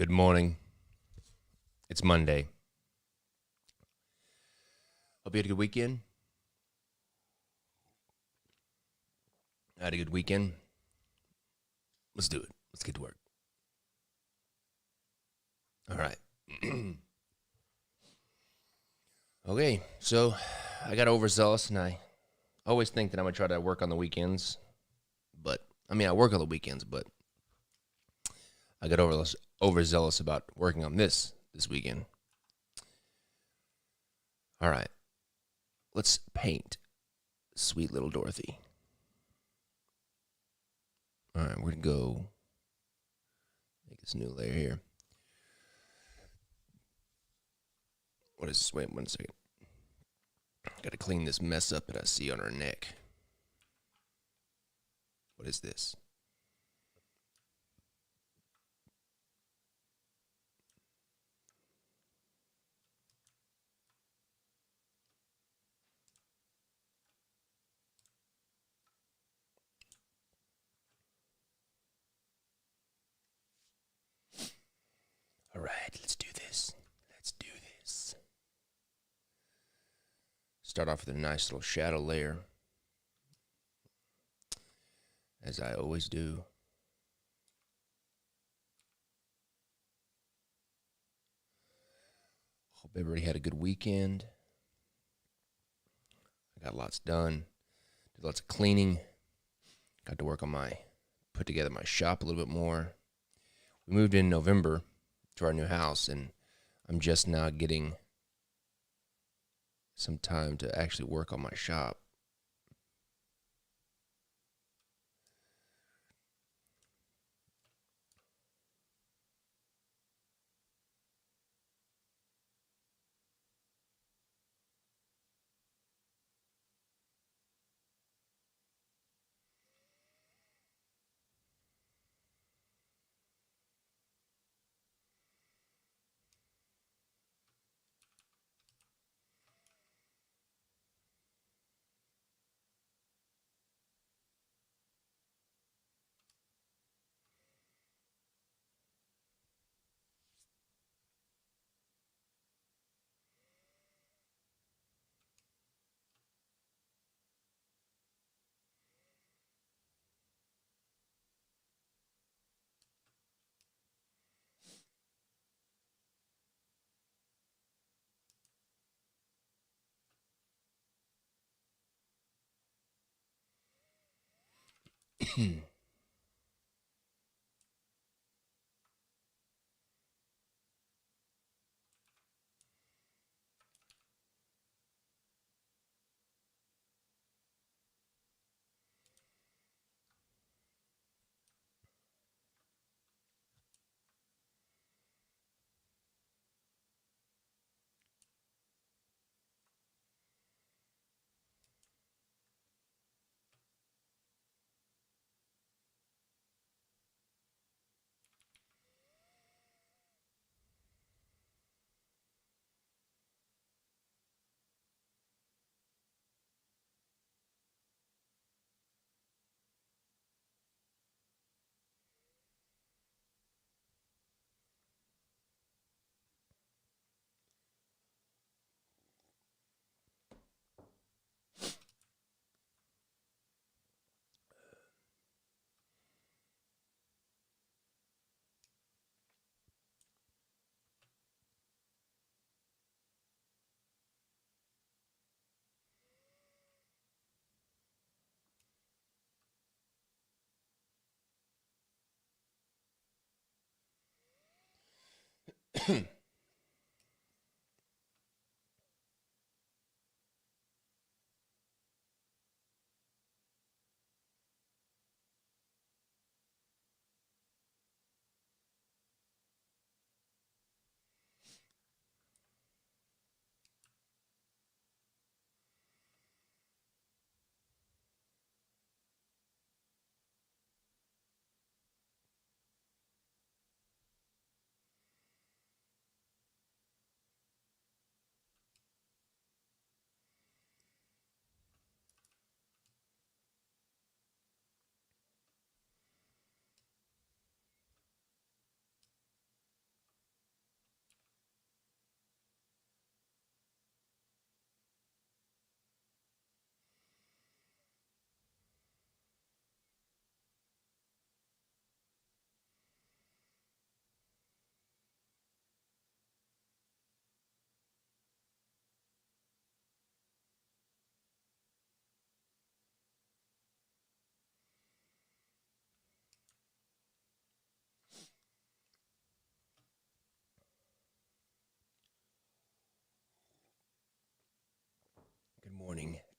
Good morning. It's Monday. Hope you had a good weekend. I had a good weekend. Let's do it. Let's get to work. All right. Okay, so I got overzealous, and I always think that I'm going to try to work on the weekends. I work on the weekends, but I got overzealous about working on this weekend. All right. Let's paint sweet little Dorothy. All right, we're going to go make this new layer here. What is this? Wait 1 second. Got to clean this mess up that I see on her neck. What is this? All right, let's do this. Start off with a nice little shadow layer, as I always do. Hope everybody had a good weekend. I got lots done. Did lots of cleaning. Got to work on put together my shop a little bit more. We moved in November to our new house, and I'm just now getting some time to actually work on my shop.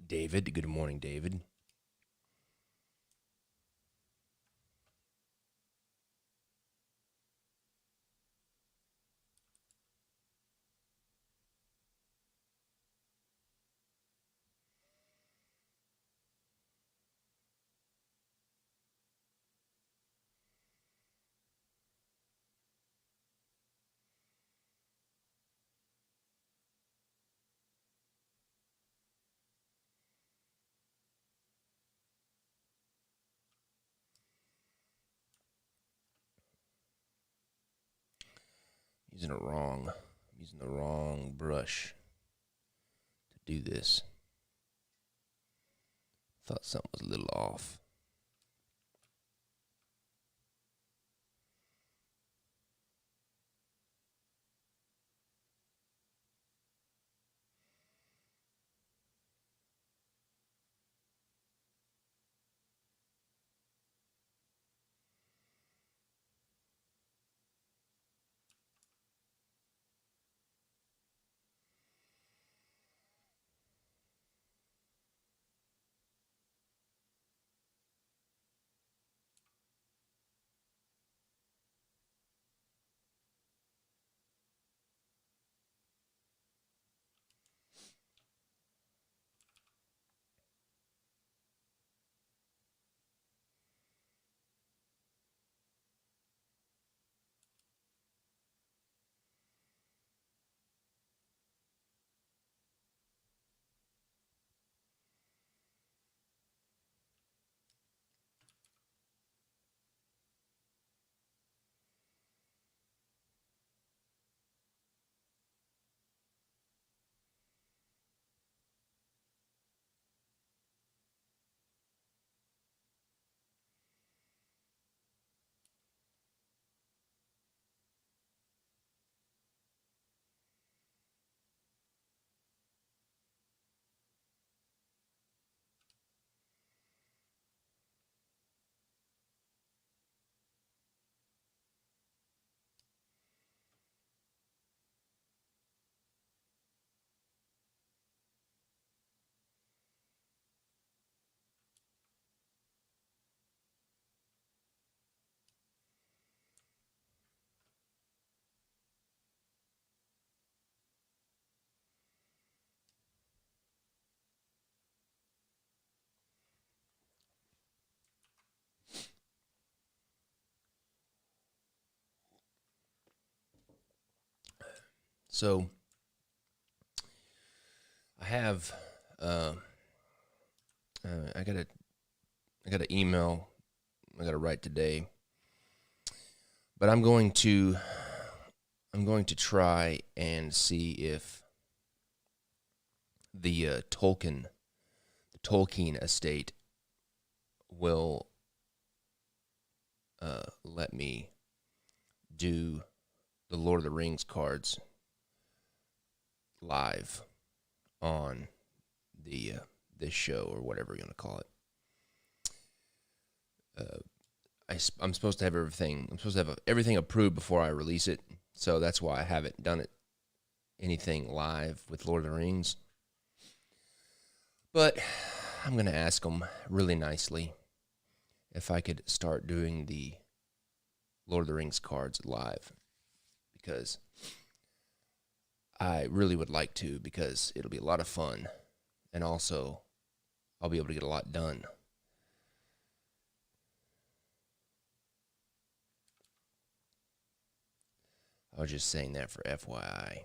David. Good morning, David. Using the wrong brush to do this. Thought something was a little off. So I have I got an email I got to write today, but I'm going to try and see if the Tolkien estate will let me do the Lord of the Rings cards live on the this show or whatever you're gonna call it. I'm supposed to have everything. I'm supposed to have everything approved before I release it, so that's why I haven't done it anything live with Lord of the Rings. But I'm gonna ask them really nicely if I could start doing the Lord of the Rings cards live, because I really would like to, because it'll be a lot of fun, and also I'll be able to get a lot done. I was just saying that for FYI.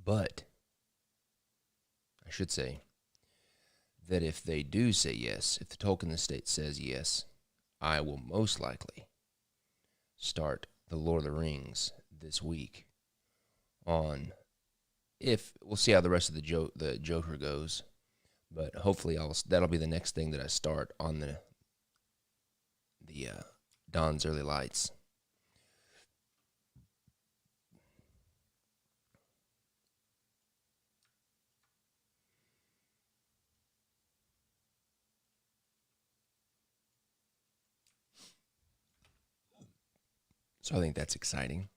But I should say that if they do say yes, if the Tolkien estate says yes, I will most likely start the Lord of the Rings this week on, if we'll see how the rest of the Joker goes, but hopefully that'll be the next thing that I start on the Dawn's Early Lights. So I think that's exciting.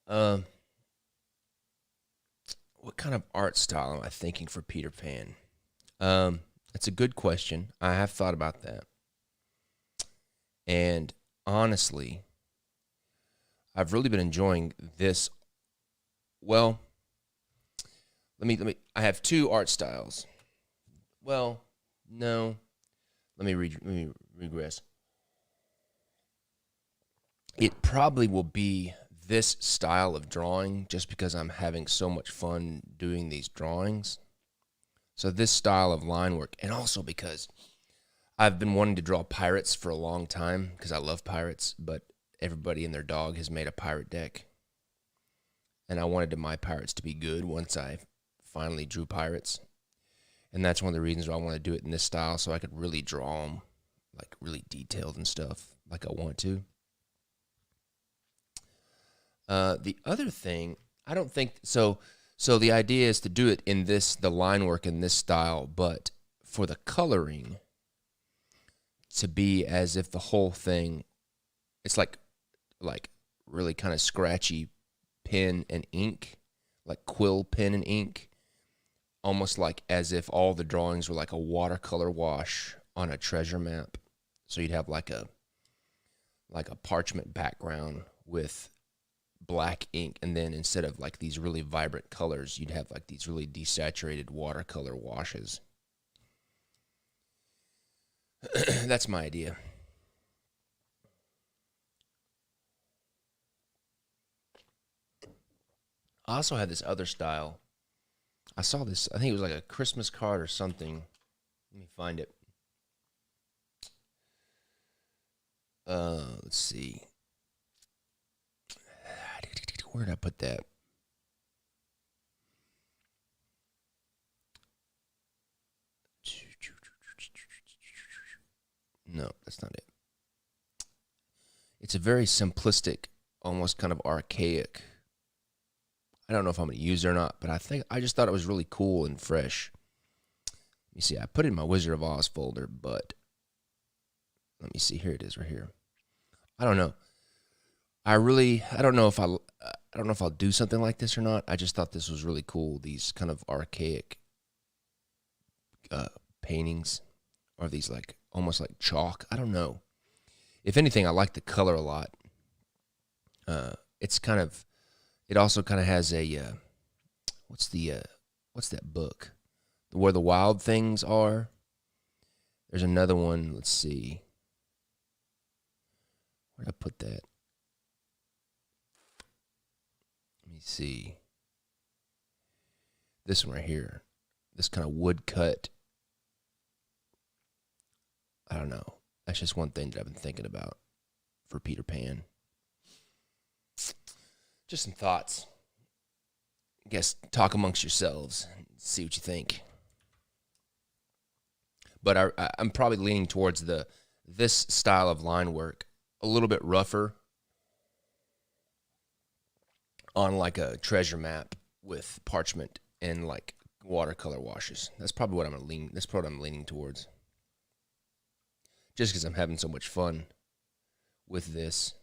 Um, what kind of art style am I thinking for Peter Pan? It's a good question. I have thought about that, and honestly, I've really been enjoying this. Well, let me. I have two art styles. Well, no. Let me regress. It probably will be this style of drawing just because I'm having so much fun doing these drawings. So this style of line work, and also because I've been wanting to draw pirates for a long time because I love pirates, but everybody and their dog has made a pirate deck. And I wanted my pirates to be good once I finally drew pirates. And that's one of the reasons why I want to do it in this style, so I could really draw them like really detailed and stuff like I want to. The other thing, I don't think so. So the idea is to do it in the line work in this style, but for the coloring to be as if the whole thing, it's like really kind of scratchy pen and ink, like quill pen and ink, almost like as if all the drawings were like a watercolor wash on a treasure map. So you'd have like a parchment background with black ink, and then instead of like these really vibrant colors, you'd have like these really desaturated watercolor washes. That's my idea. I also had this other style. I saw this, I think it was like a Christmas card or something. Let me find it. Let's see. Where did I put that? No, that's not it. It's a very simplistic almost kind of archaic. I don't know if I'm going to use it or not, but I just thought it was really cool and fresh. Let me see. I put it in my Wizard of Oz folder, but let me see. Here it is, right here. I don't know. I don't know if I'll do something like this or not. I just thought this was really cool. These kind of archaic paintings, or these like almost like chalk. I don't know. If anything, I like the color a lot. It's kind of. It also kind of has a what's that book? Where the Wild Things Are. There's another one. Let's see. Where'd I put that? Let me see. This one right here. This kind of woodcut. I don't know. That's just one thing that I've been thinking about for Peter Pan. Just some thoughts. I guess talk amongst yourselves and see what you think. But I'm probably leaning towards this style of line work, a little bit rougher on like a treasure map with parchment and like watercolor washes. That's probably what That's probably what I'm leaning towards. Just because I'm having so much fun with this.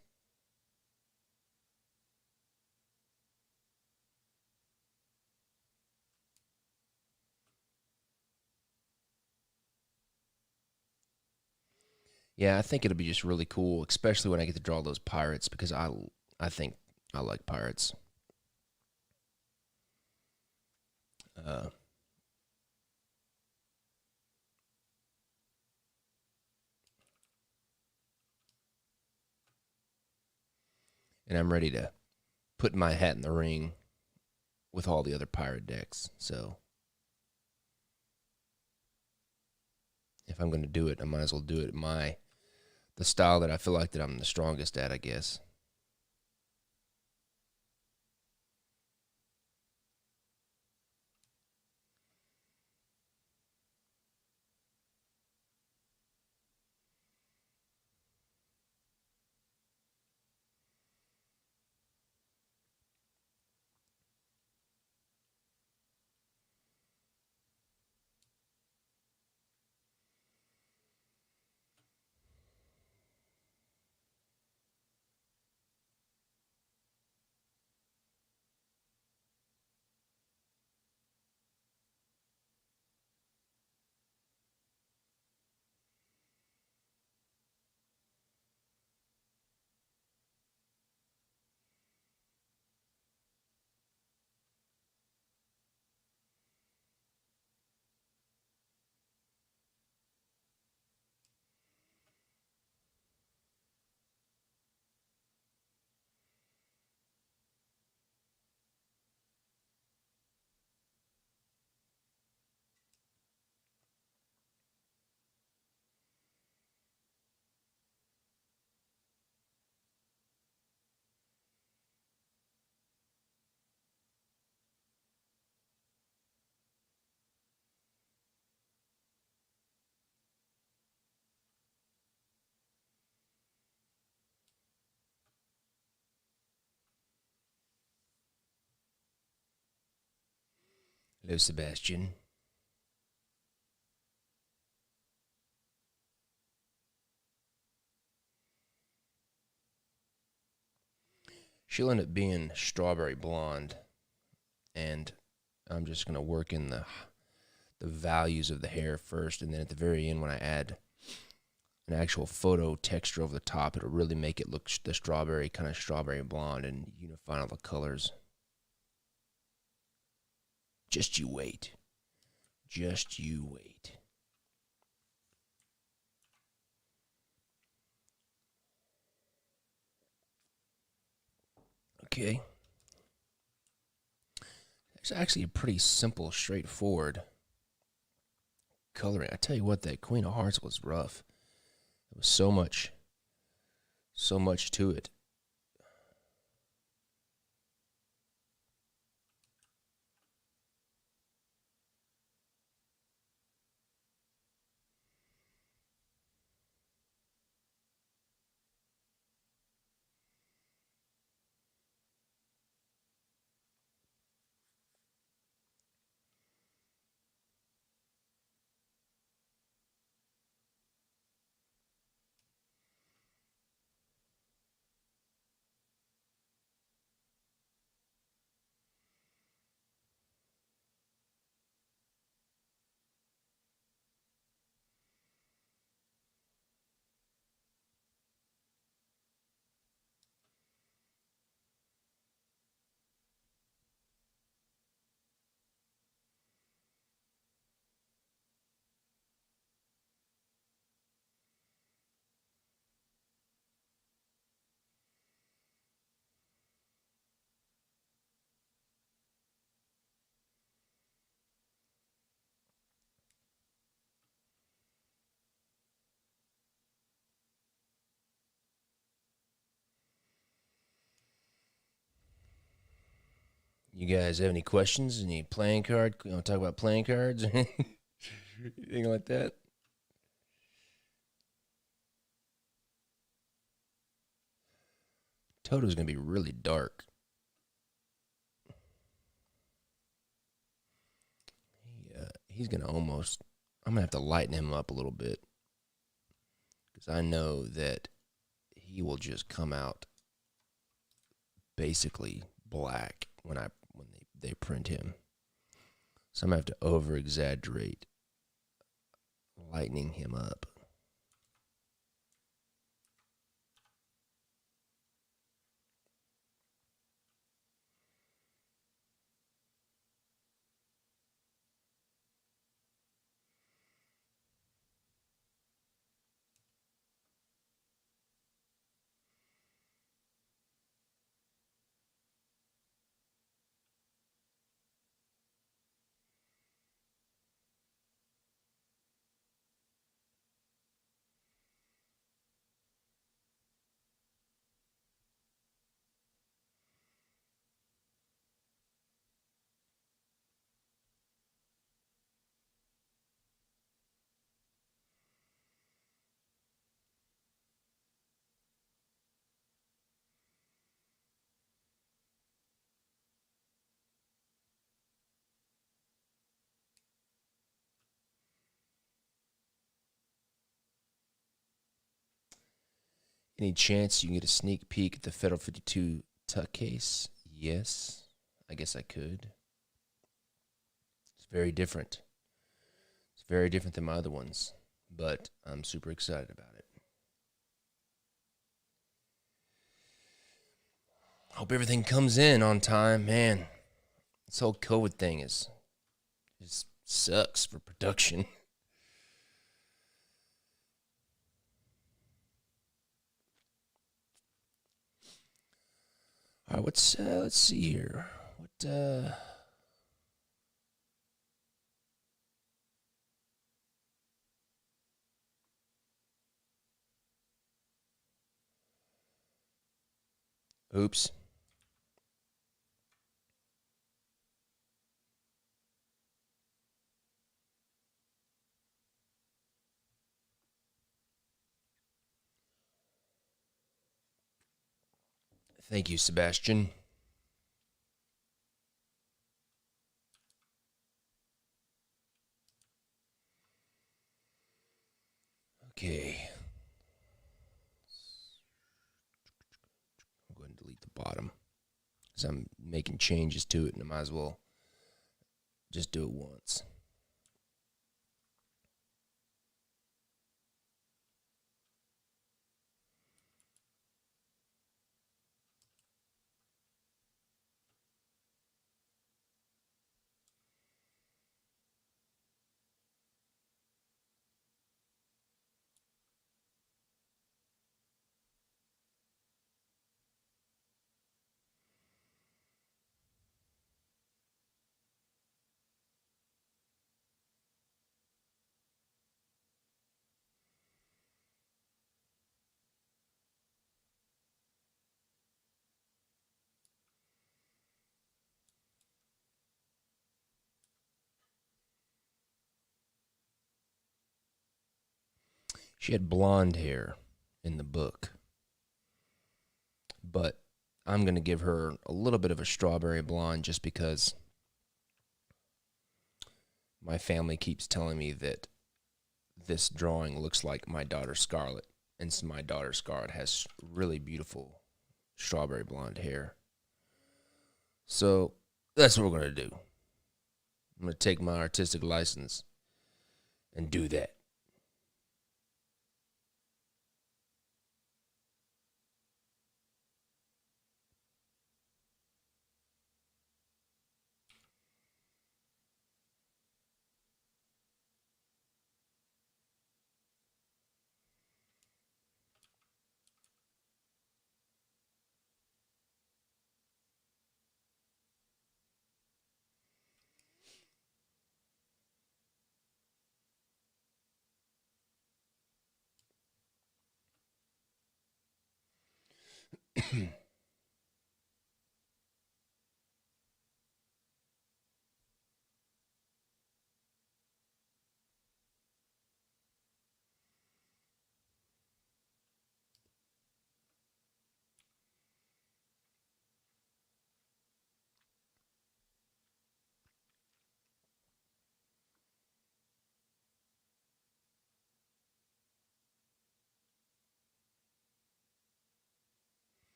Yeah, I think it'll be just really cool, especially when I get to draw those pirates, because I think I like pirates. And I'm ready to put my hat in the ring with all the other pirate decks. So if I'm going to do it, I might as well do it the style that I feel like that I'm the strongest at, I guess. Hello, Sebastian. She'll end up being strawberry blonde, and I'm just going to work in the values of the hair first, and then at the very end when I add an actual photo texture over the top, it'll really make it look the strawberry, kind of strawberry blonde, and unify all the colors. Just you wait. Just you wait. Okay. It's actually a pretty simple, straightforward coloring. I tell you what, that Queen of Hearts was rough. There was so much to it. guys have any questions? Any playing card? You want to talk about playing cards? Anything like that? Toto's gonna be really dark. He's gonna almost. I'm gonna have to lighten him up a little bit because I know that he will just come out basically black when they print him. So I'm gonna have to over exaggerate lightening him up. Any chance you can get a sneak peek at the Federal 52 tuck case? Yes, I guess I could. It's very different. It's very different than my other ones, but I'm super excited about it. Hope everything comes in on time, man. This whole COVID thing just sucks for production. All right, let's see here. What oops. Thank you, Sebastian. Okay. I'm going to delete the bottom because I'm making changes to it and I might as well just do it once. She had blonde hair in the book, but I'm going to give her a little bit of a strawberry blonde just because my family keeps telling me that this drawing looks like my daughter Scarlett. And so my daughter Scarlett has really beautiful strawberry blonde hair. So that's what we're going to do. I'm going to take my artistic license and do that.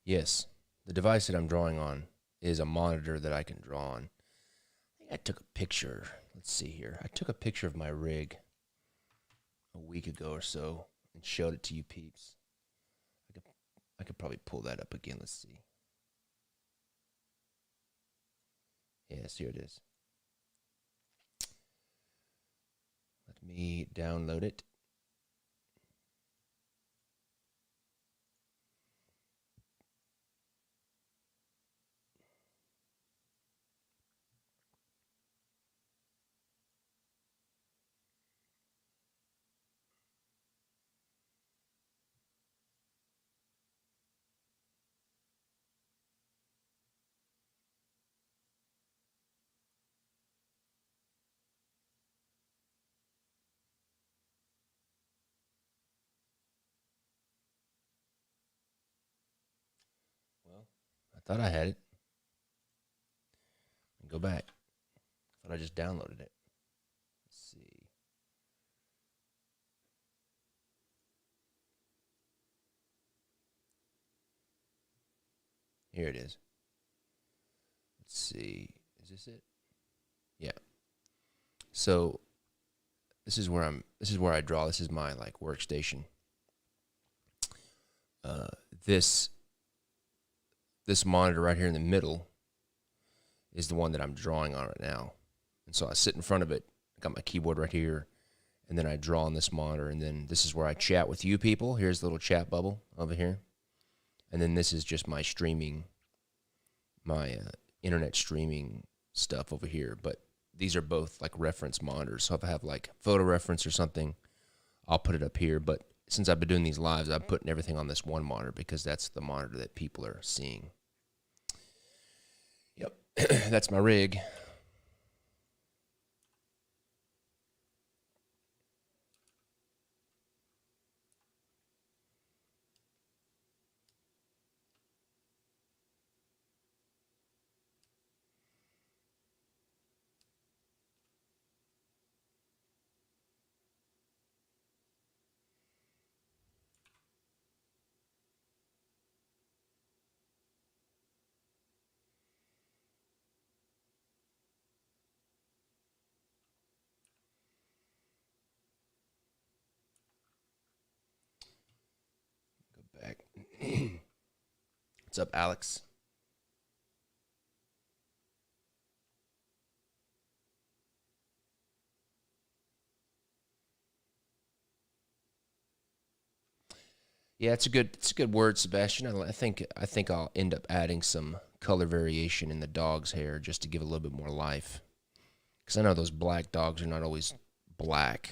Yes, the device that I'm drawing on is a monitor that I can draw on. I think I took a picture. Let's see here. I took a picture of my rig a week ago or so and showed it to you peeps. I could, I could probably pull that up again. Let's see. Yes, here it is. Let me download it. Well, I thought I had it. Go back. I thought I just downloaded it. Let's see. Here it is. Let's see. Is this it? Yeah. So this is where I draw. This is my like workstation. Uh, this this monitor right here in the middle is the one that I'm drawing on right now. And so I sit in front of it. I got my keyboard right here, and then I draw on this monitor, and then this is where I chat with you people. Here's the little chat bubble over here. And then this is just my streaming, my internet streaming stuff over here. But these are both like reference monitors. So if I have like photo reference or something, I'll put it up here. But since I've been doing these lives, I'm putting everything on this one monitor because that's the monitor that people are seeing. Yep, that's my rig. Go back. What's up, Alex? Yeah, it's a good word, Sebastian. I think I'll end up adding some color variation in the dog's hair just to give it a little bit more life. Because I know those black dogs are not always black.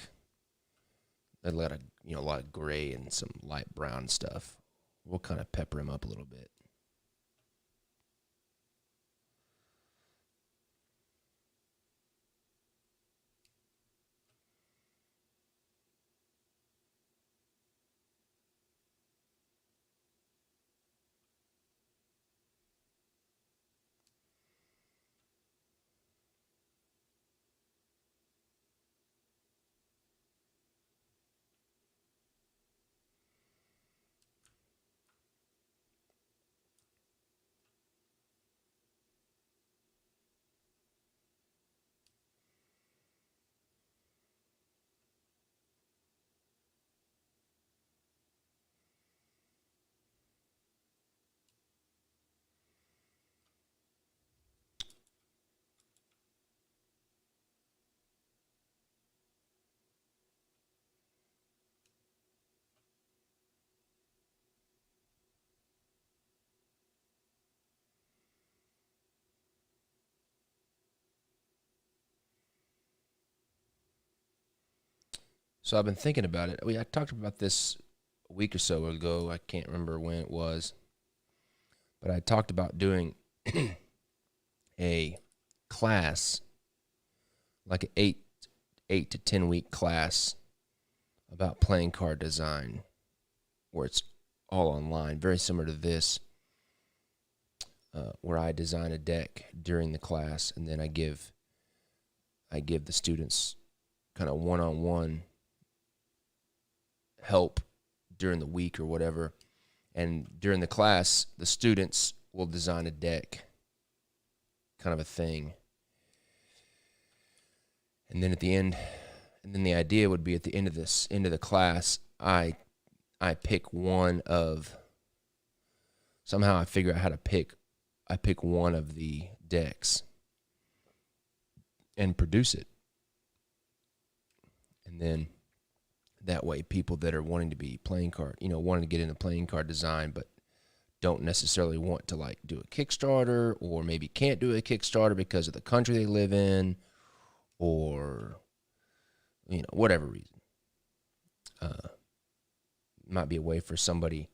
They let a lot of gray and some light brown stuff. We'll kind of pepper him up a little bit. So I've been thinking about it. I talked about this a week or so ago. I can't remember when it was, but I talked about doing a class, like an eight to 10 week class about playing card design, where it's all online, very similar to this, where I design a deck during the class, and then I give the students kind of one-on-one help during the week or whatever, And during the class, the students will design a deck, kind of a thing. And then at the end, and then the idea would be at the end of the class, I pick one of, somehow I figure out how to I pick one of the decks and produce it. And then that way people that are wanting to be playing card, wanting to get into playing card design, but don't necessarily want to like do a Kickstarter, or maybe can't do a Kickstarter because of the country they live in, or, whatever reason. Might be a way for somebody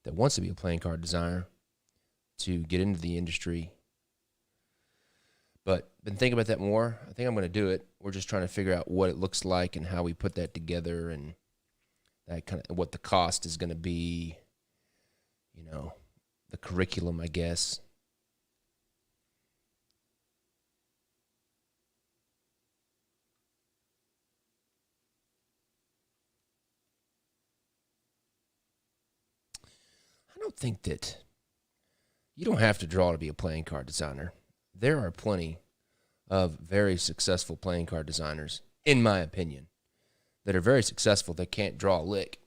that wants to be a playing card designer to get into the industry. But been thinking about that more. I think I'm going to do it. We're just trying to figure out what it looks like and how we put that together, and that kind of what the cost is going to be, the curriculum, I guess. I don't think that you don't have to draw to be a playing card designer. There are plenty of very successful playing card designers, in my opinion, that are very successful that can't draw a lick.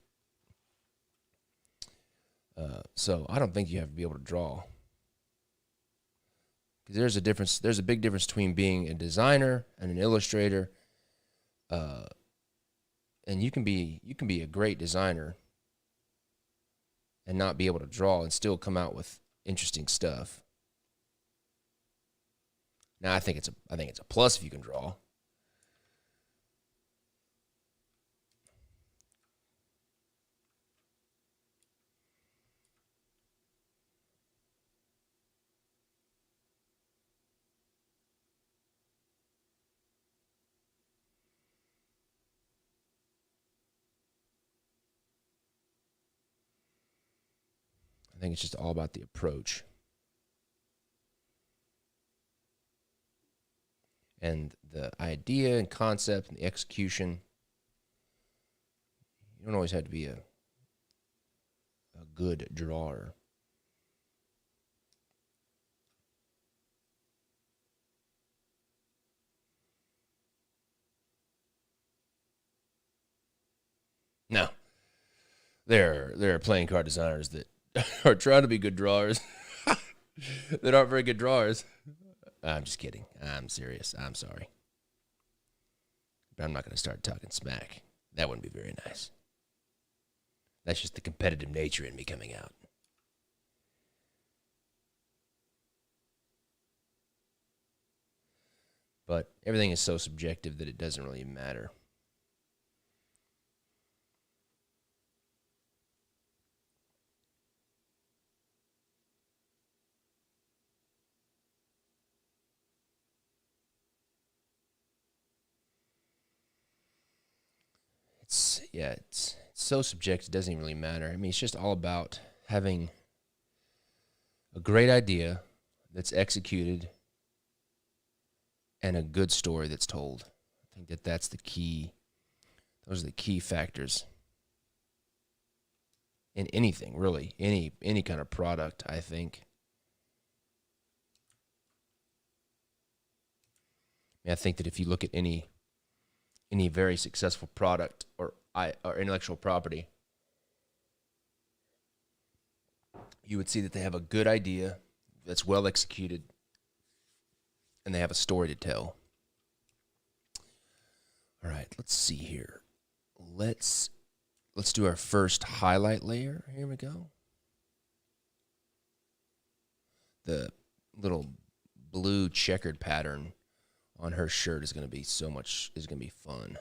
So I don't think you have to be able to draw. Because there's a difference. There's a big difference between being a designer and an illustrator. And you can be a great designer and not be able to draw and still come out with interesting stuff. Now I think it's a plus if you can draw. I think it's just all about the approach. And the idea and concept and the execution. You don't always have to be a good drawer. No. There are playing card designers that are trying to be good drawers that aren't very good drawers. I'm just kidding. I'm serious. I'm sorry. But I'm not going to start talking smack. That wouldn't be very nice. That's just the competitive nature in me coming out. But everything is so subjective that it doesn't really matter. It's so subjective, it doesn't even really matter. I mean, it's just all about having a great idea that's executed and a good story that's told. I think that's the key. Those are the key factors in anything, really, any kind of product, I think. I think that if you look at any very successful product or intellectual property, you would see that they have a good idea that's well executed, and they have a story to tell. All right, let's see here. Let's do our first highlight layer. Here we go. The little blue checkered pattern on her shirt is going to be fun.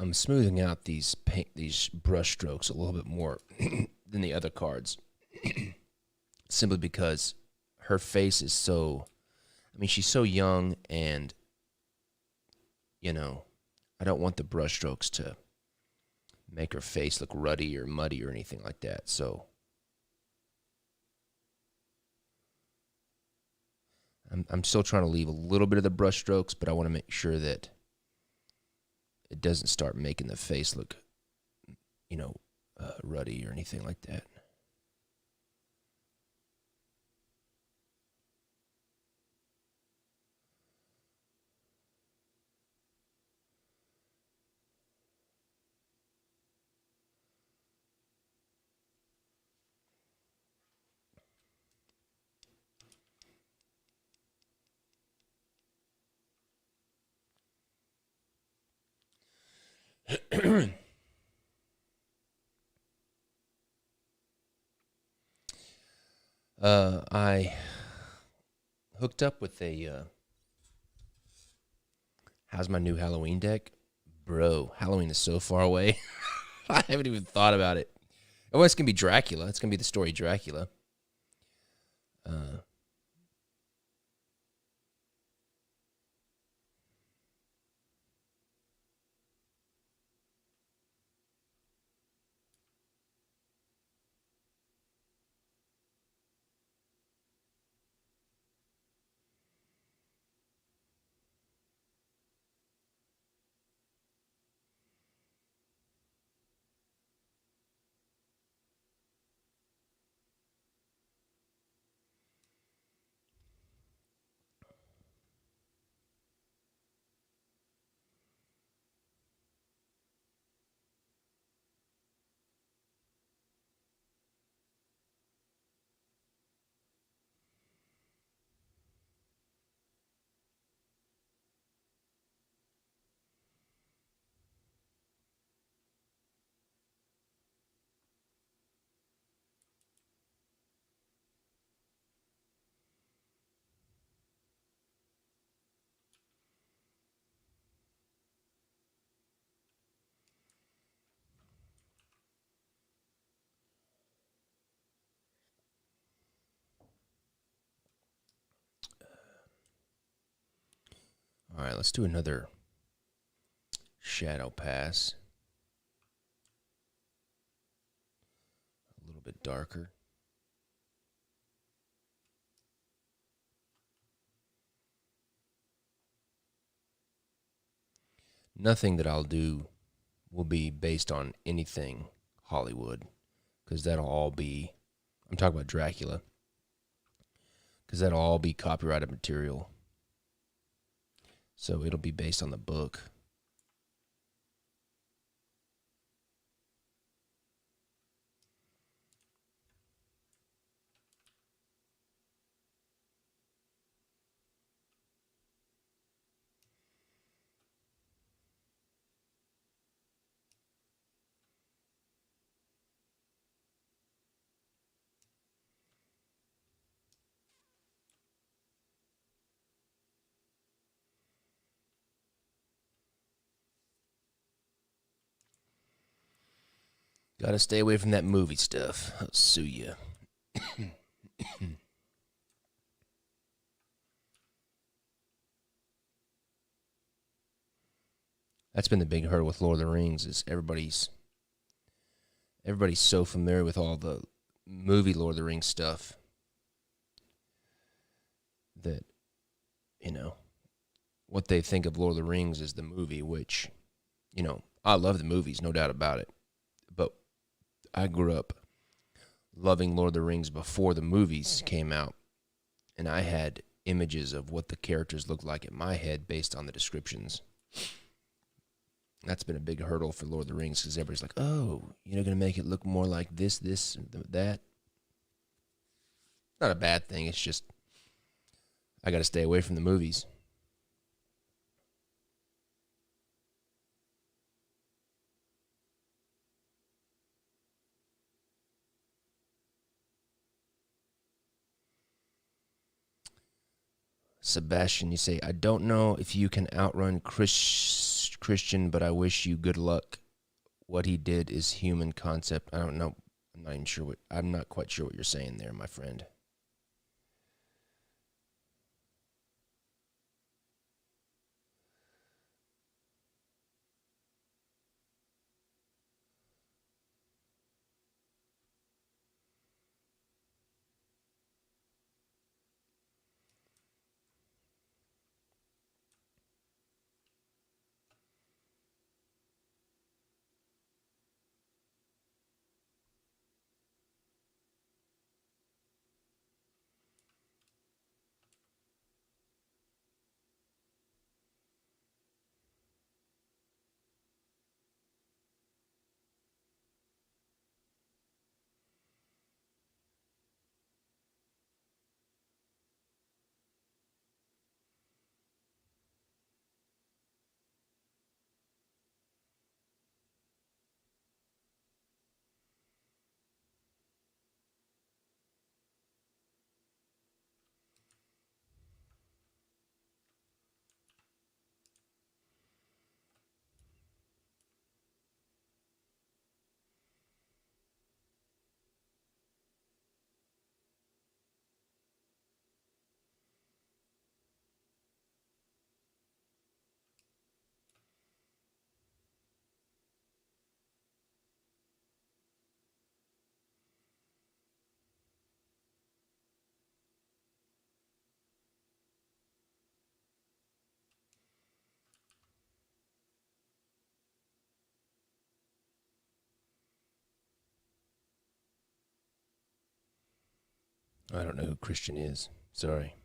I'm smoothing out these brush strokes a little bit more than the other cards, simply because her face is so. I mean, she's so young, and I don't want the brush strokes to make her face look ruddy or muddy or anything like that. So I'm still trying to leave a little bit of the brush strokes, but I want to make sure that it doesn't start making the face look, ruddy or anything like that. I hooked up with how's my new Halloween deck? Bro, Halloween is so far away. I haven't even thought about it. Oh, it's going to be Dracula. It's going to be the story Dracula. Uh, all right, let's do another shadow pass. A little bit darker. Nothing that I'll do will be based on anything Hollywood, because that'll all be, I'm talking about Dracula, because that'll all be copyrighted material. So it'll be based on the book. Gotta stay away from that movie stuff. I'll sue you. That's been the big hurdle with Lord of the Rings, is everybody's so familiar with all the movie Lord of the Rings stuff that, what they think of Lord of the Rings is the movie, which, I love the movies, no doubt about it. But I grew up loving Lord of the Rings before the movies came out, and I had images of what the characters looked like in my head based on the descriptions. That's been a big hurdle for Lord of the Rings, because everybody's like, oh, going to make it look more like this, that. Not a bad thing. It's just I got to stay away from the movies. Sebastian, you say, I don't know if you can outrun Christian, but I wish you good luck. What he did is human concept. I don't know. I'm not quite sure what you're saying there, my friend. I don't know who Christian is. Sorry.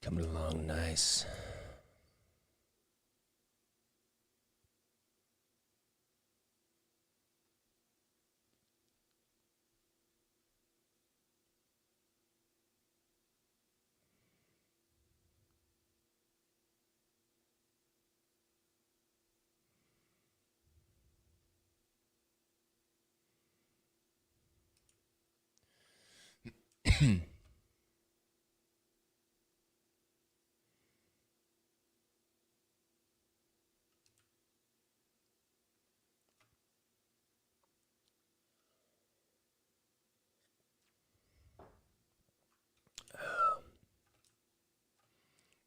Coming along nice.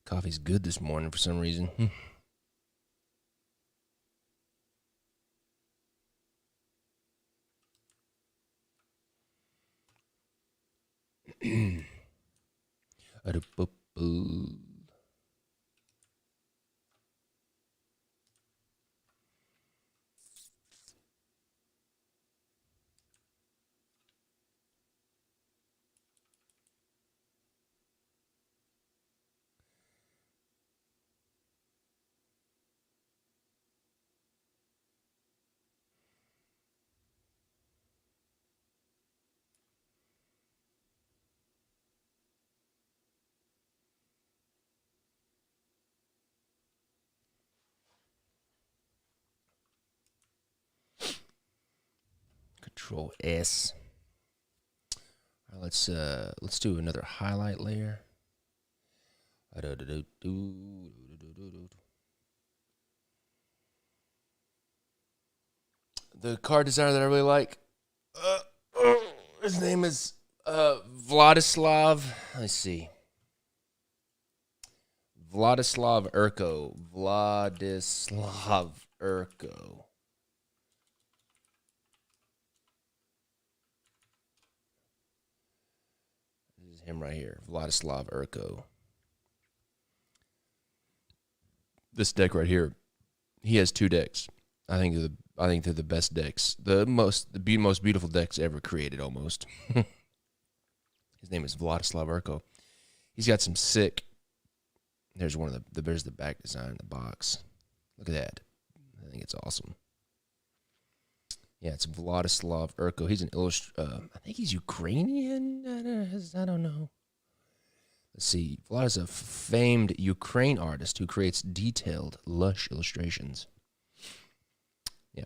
Coffee's good this morning for some reason. Control S. All right, let's do another highlight layer. The card designer that I really like, his name is Vladislav. Let's see, Vladislav Urko. Vladislav Urko. This is him right here, Vladislav Urko. This deck right here, he has two decks. I think they're the best decks, the most beautiful decks ever created, almost. His name is Vladislav Urko. He's got some sick There's one of there's the back design of the box. Look at that. I think it's awesome. Yeah, it's Vladislav Urko. He's an I think he's Ukrainian. I don't know. Let's see. Vlad is a famed Ukraine artist who creates detailed, lush illustrations. Yeah.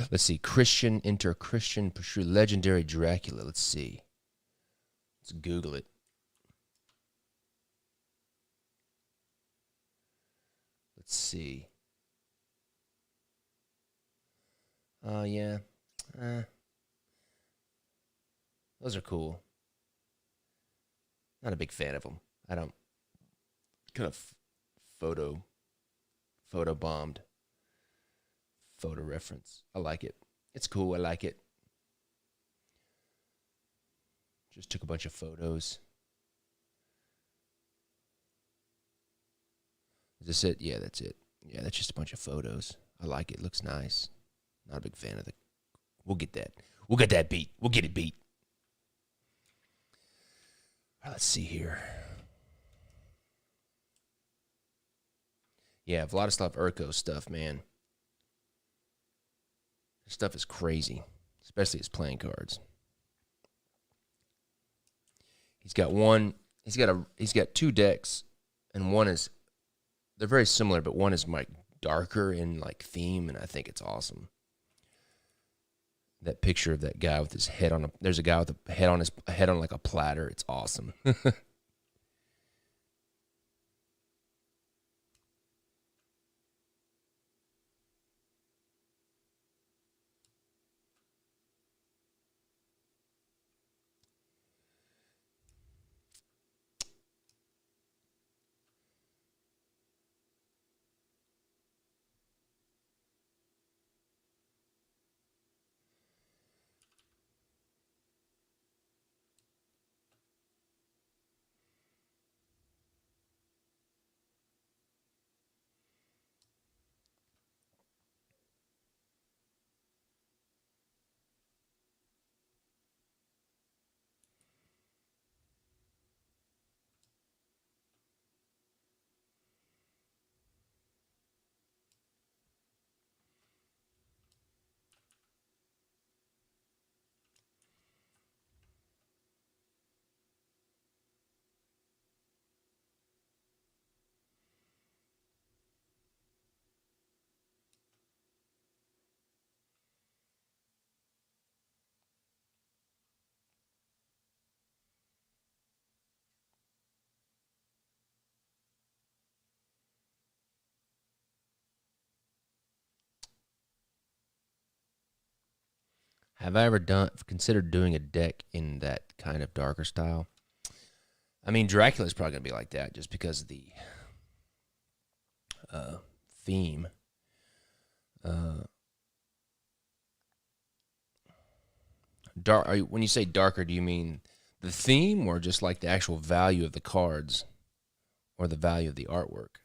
Let's see. Christian, inter-Christian, legendary Dracula. Let's see. Let's Google it. Let's see. Yeah. Those are cool. Not a big fan of them. I don't kind of photo bombed photo reference. I like it. It's cool. I like it. Just took a bunch of photos. Is this it? Yeah, that's it. Yeah, that's just a bunch of photos. I like it. Looks nice. Not a big fan of the. We'll get that. We'll get that beat. We'll get it beat. All right, let's see here. Yeah, Vladislav Urko stuff, man. His stuff is crazy, especially his playing cards. He's got one. He's got two decks, and one is they're very similar, but one is like darker in like theme, and I think it's awesome. That picture of that guy with his head on there's a guy with a head on like a platter. It's awesome. Have I ever considered doing a deck in that kind of darker style? I mean, Dracula's probably gonna be like that just because of the theme. When you say darker, do you mean the theme or just like the actual value of the cards or the value of the artwork?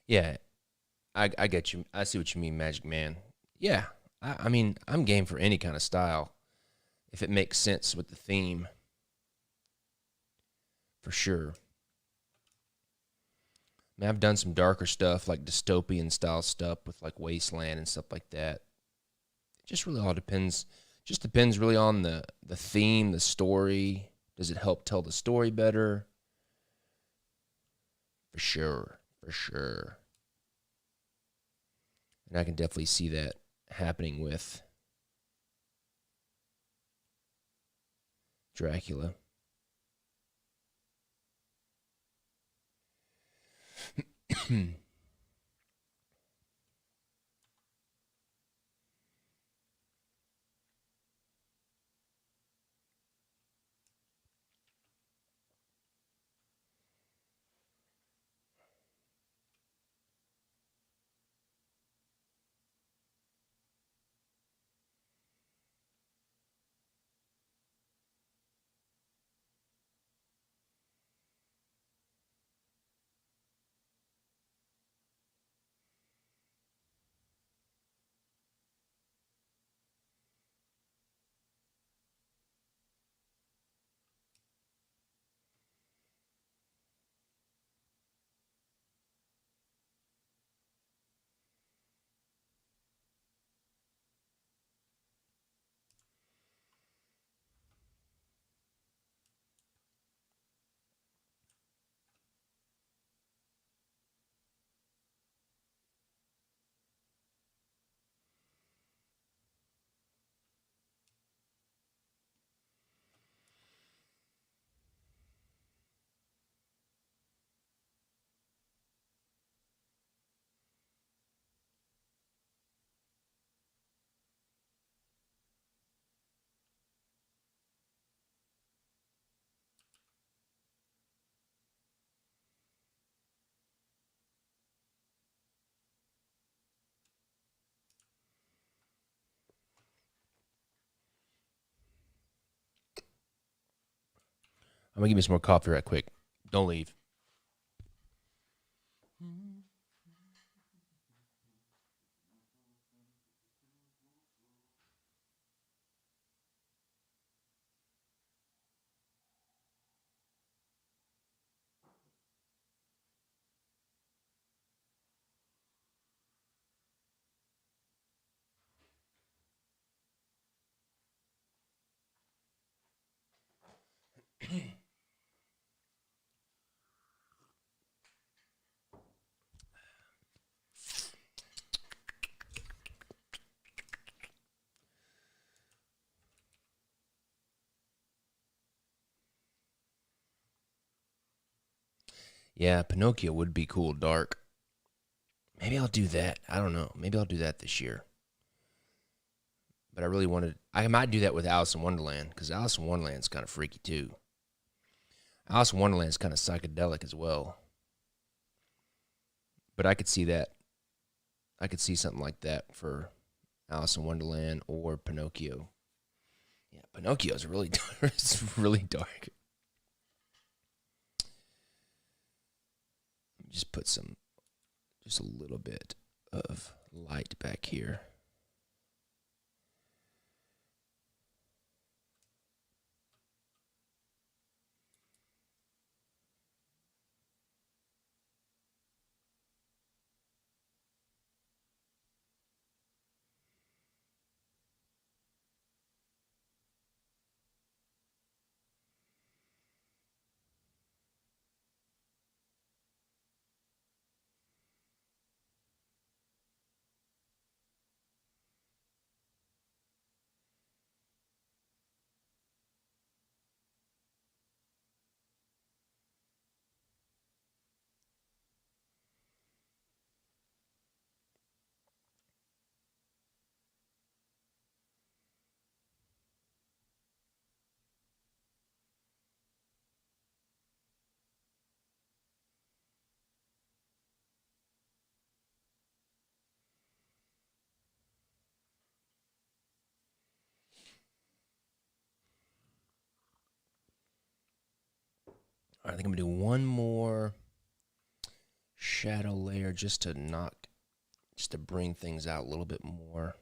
Yeah, I get you. I see what you mean, Magic Man. Yeah, I mean, I'm game for any kind of style if it makes sense with the theme, for sure. I mean, I've done some darker stuff like dystopian style stuff with like Wasteland and stuff like that. It just really all depends. Just depends really on the theme, the story. Does it help tell the story better? For sure, for sure. And I can definitely see that happening with Dracula. I'm gonna give me some more coffee right quick. Don't leave. Yeah, Pinocchio would be cool dark. Maybe I'll do that. I don't know. Maybe I'll do that this year. But I really wanted. I might do that with Alice in Wonderland because Alice in Wonderland's kind of freaky too. Alice in Wonderland's kind of psychedelic as well. But I could see that. I could see something like that for Alice in Wonderland or Pinocchio. Yeah, Pinocchio's really dark. It's really dark. Just put some, just a little bit of light back here. I think I'm gonna do one more shadow layer just to bring things out a little bit more.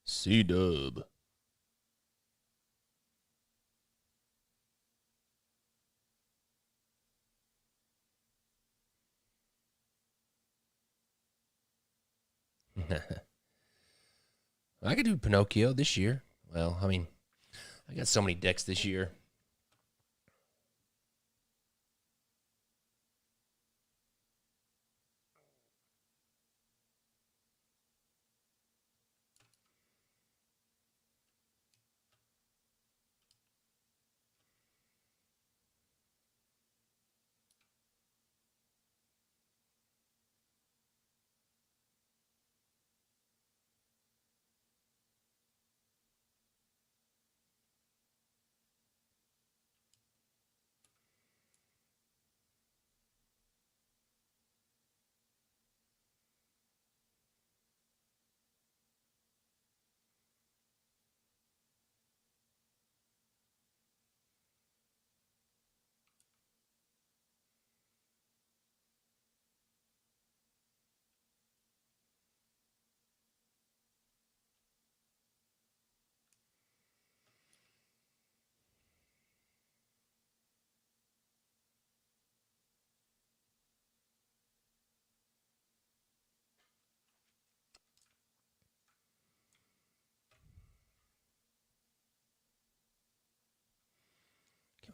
C-Dub. I could do Pinocchio this year. Well, I mean, I got so many decks this year.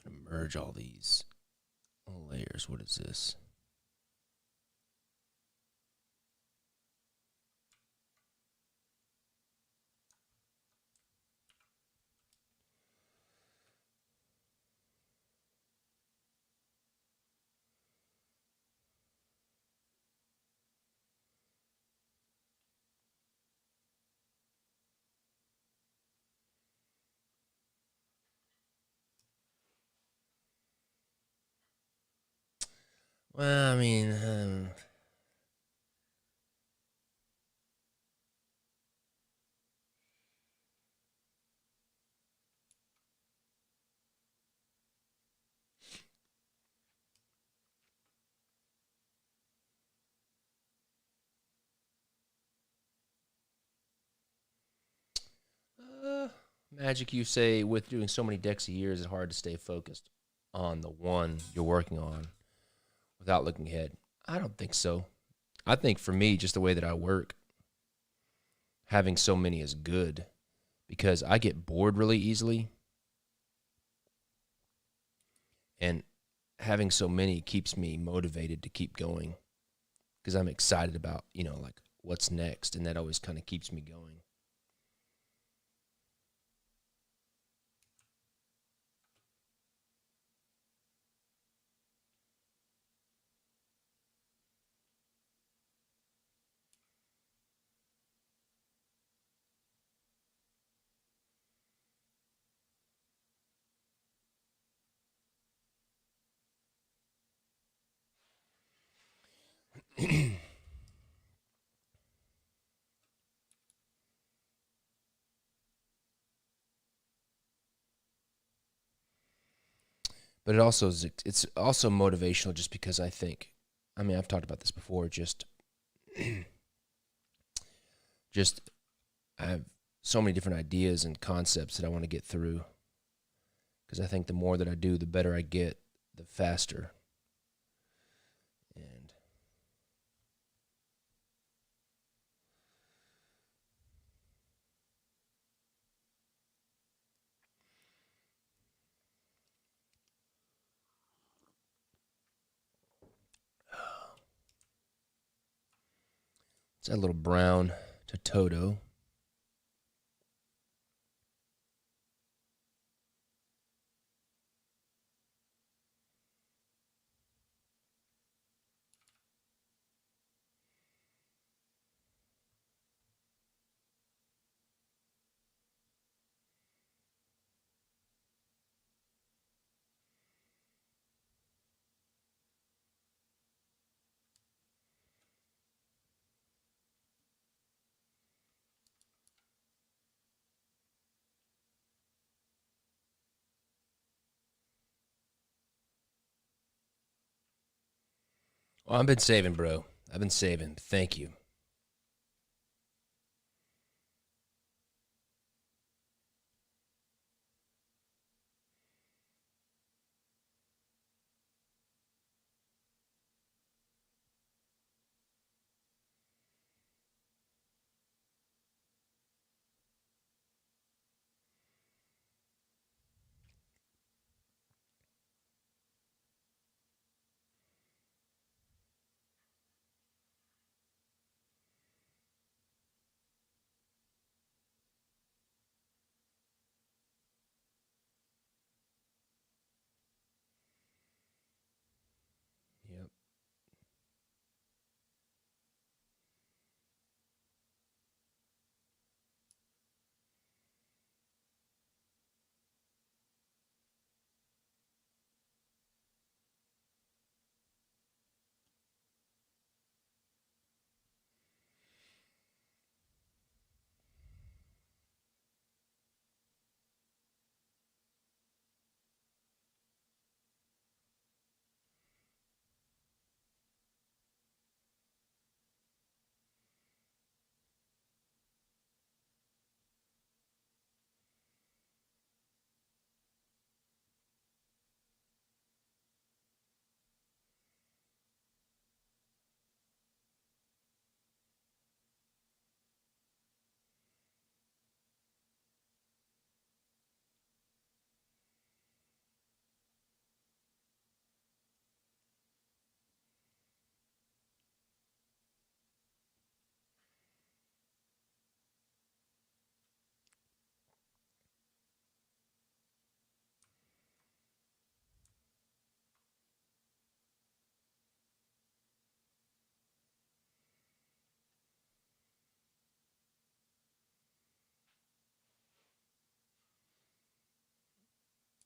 I'm gonna merge all these layers. What is this? Well, I mean, Magic, you say with doing so many decks a year, is it hard to stay focused on the one you're working on without looking ahead? I don't think so. I think for me, just the way that I work, having so many is good because I get bored really easily. And having so many keeps me motivated to keep going because I'm excited about, like what's next. And that always kind of keeps me going. But it's also motivational just because I think, I mean, I've talked about this before, just I have so many different ideas and concepts that I want to get through, because I think the more that I do, the better I get, the faster. And it's that little brown to Toto. Oh, I've been saving, bro. I've been saving. Thank you. Yep.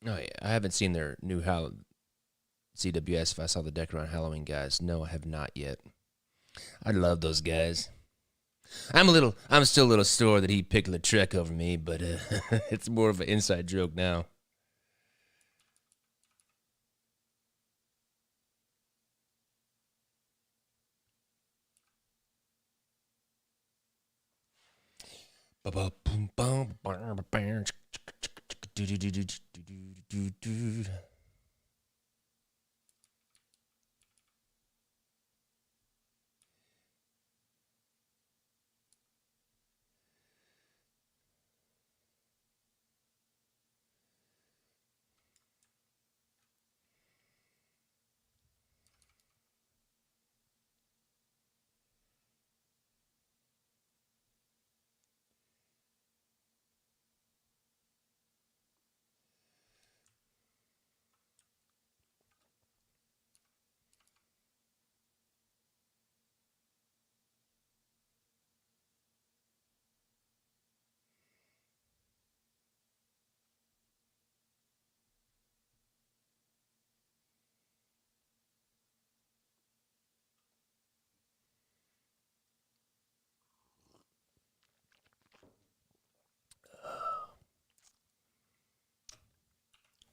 Oh yeah, I haven't seen their new CWS. If I saw the Deck Around Halloween guys, no, I have not yet. I love those guys. I'm still a little sore that he picked Lautrec over me, but it's more of an inside joke now.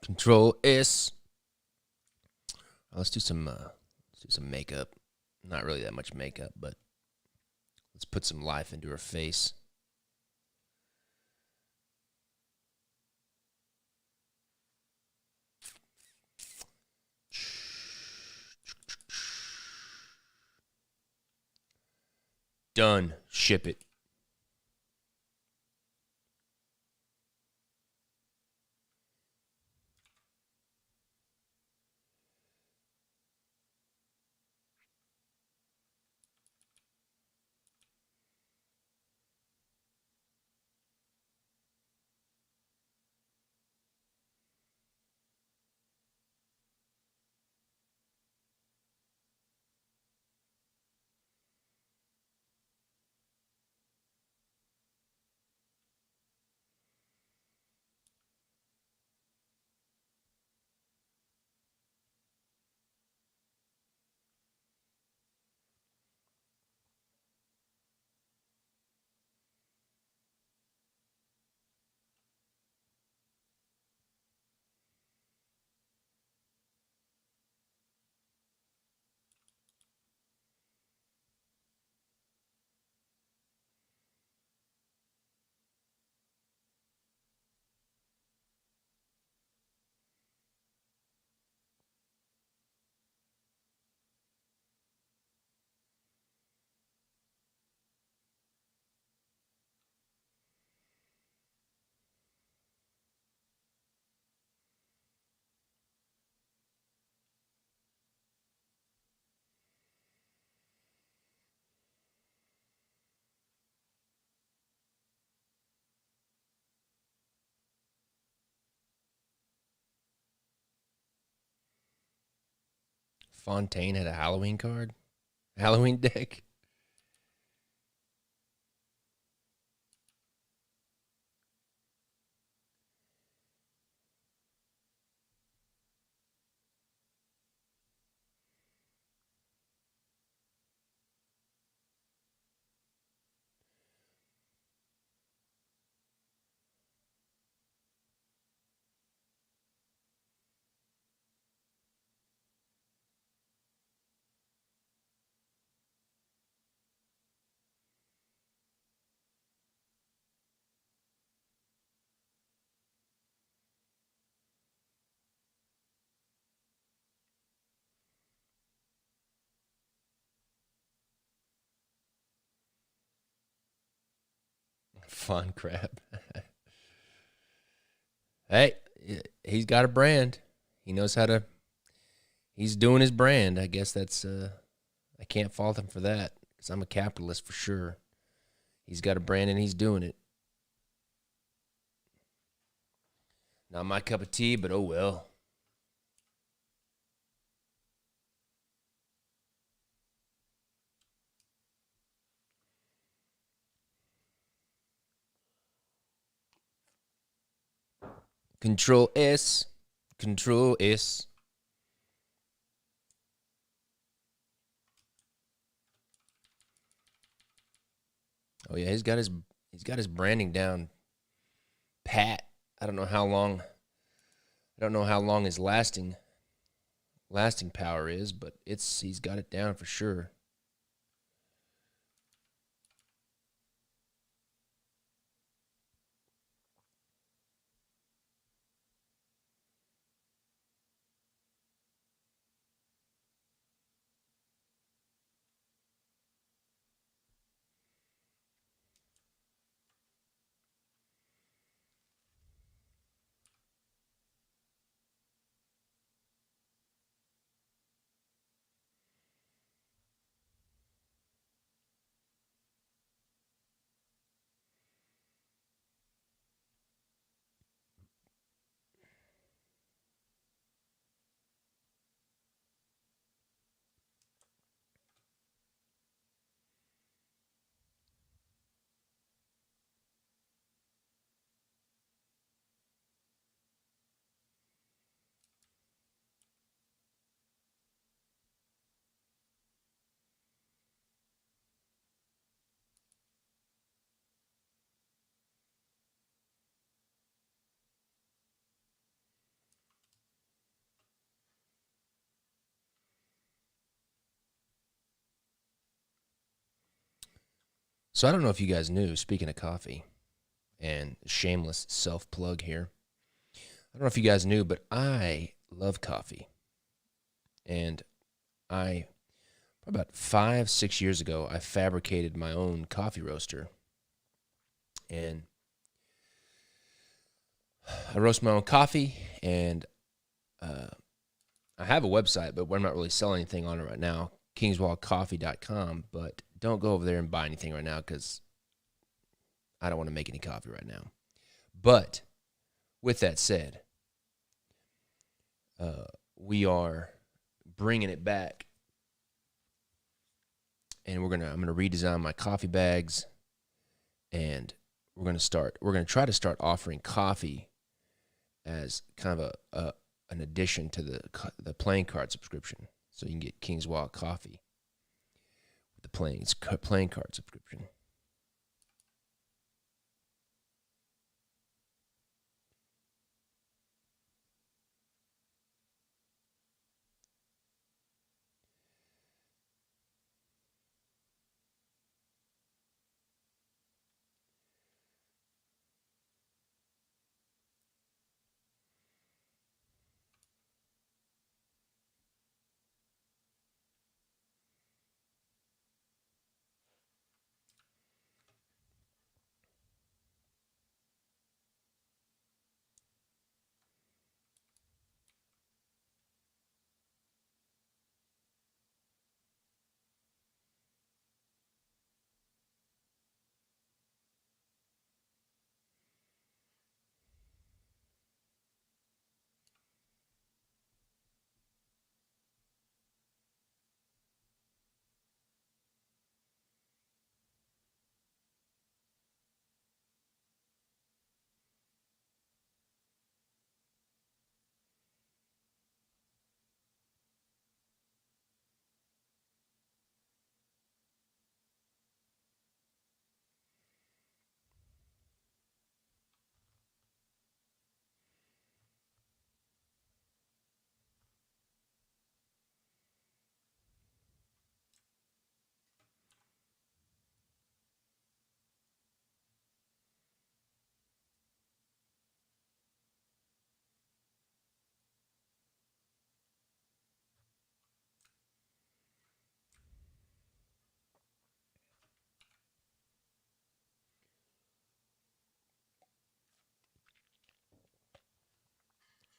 Control S. Let's do some makeup. Not really that much makeup, but let's put some life into her face. Done. Ship it. Fontaine had a Halloween card? Halloween deck? Fun crap. Hey, he's got a brand. He knows how to. He's doing his brand. I guess that's. I can't fault him for that because I'm a capitalist for sure. He's got a brand and he's doing it. Not my cup of tea, but oh well. Control S. Control S. Oh yeah, he's got his branding down pat. I don't know how long. I don't know how long his lasting power is, but he's got it down for sure. So I don't know if you guys knew, speaking of coffee, and shameless self plug here, I don't know if you guys knew, but I love coffee. And I, about 5, 6 years ago, I fabricated my own coffee roaster. And I roast my own coffee, and I have a website, but we're not really selling anything on it right now, kingswallcoffee.com. But don't go over there and buy anything right now because I don't want to make any coffee right now. But with that said, we are bringing it back, and I'm gonna redesign my coffee bags, and we're gonna try to start offering coffee as kind of an addition to the playing card subscription, so you can get King's Walk coffee with the playing card subscription.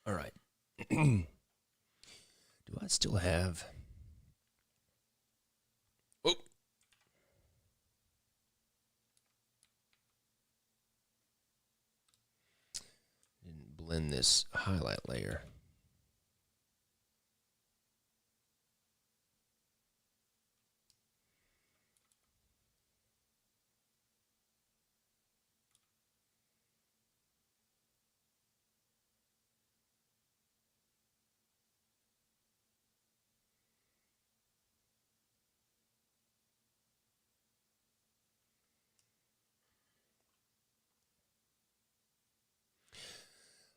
All right. Do I still have? Oh, didn't blend this highlight layer.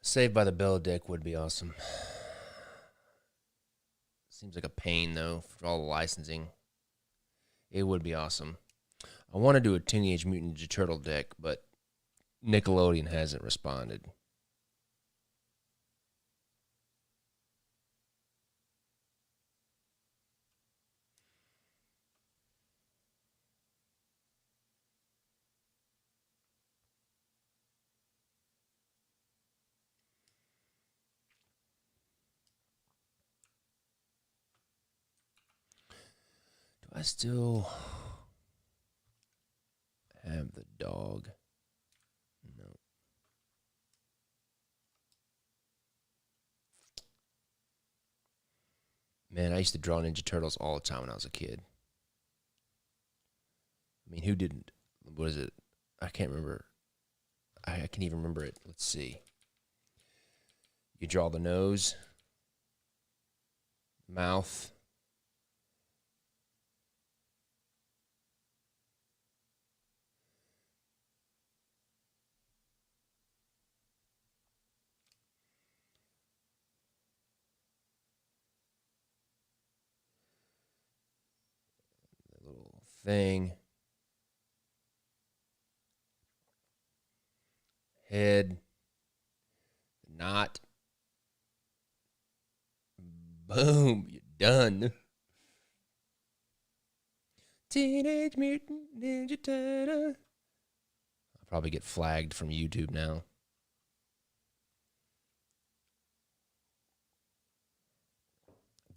Saved by the Bell deck would be awesome. Seems like a pain though for all the licensing. It would be awesome. I want to do a Teenage Mutant Ninja Turtle deck, but Nickelodeon hasn't responded. Do I still have the dog? No. Man, I used to draw Ninja Turtles all the time when I was a kid. I mean, who didn't? What is it? I can't remember. I can't even remember it. Let's see. You draw the nose, mouth. The little thing. head, knot. Boom, you're done. Teenage Mutant Ninja Turtle. I'll probably get flagged from YouTube now.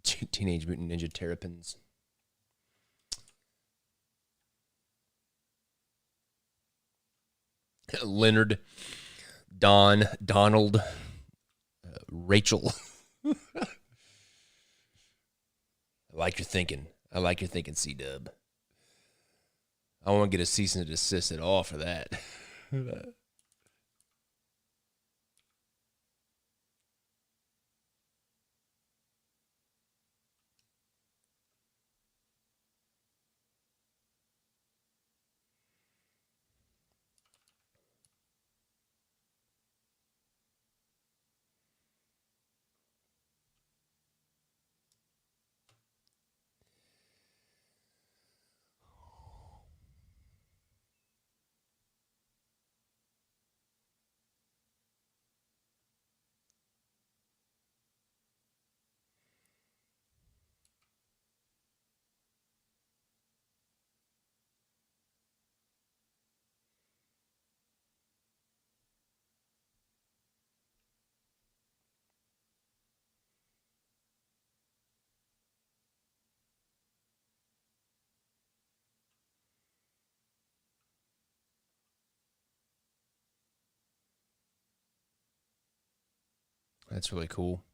Teenage Mutant Ninja Terrapins. Leonard, Don, Donald, Rachel. I like your thinking. C-Dub. I won't get a cease and desist at all for that. That's really cool.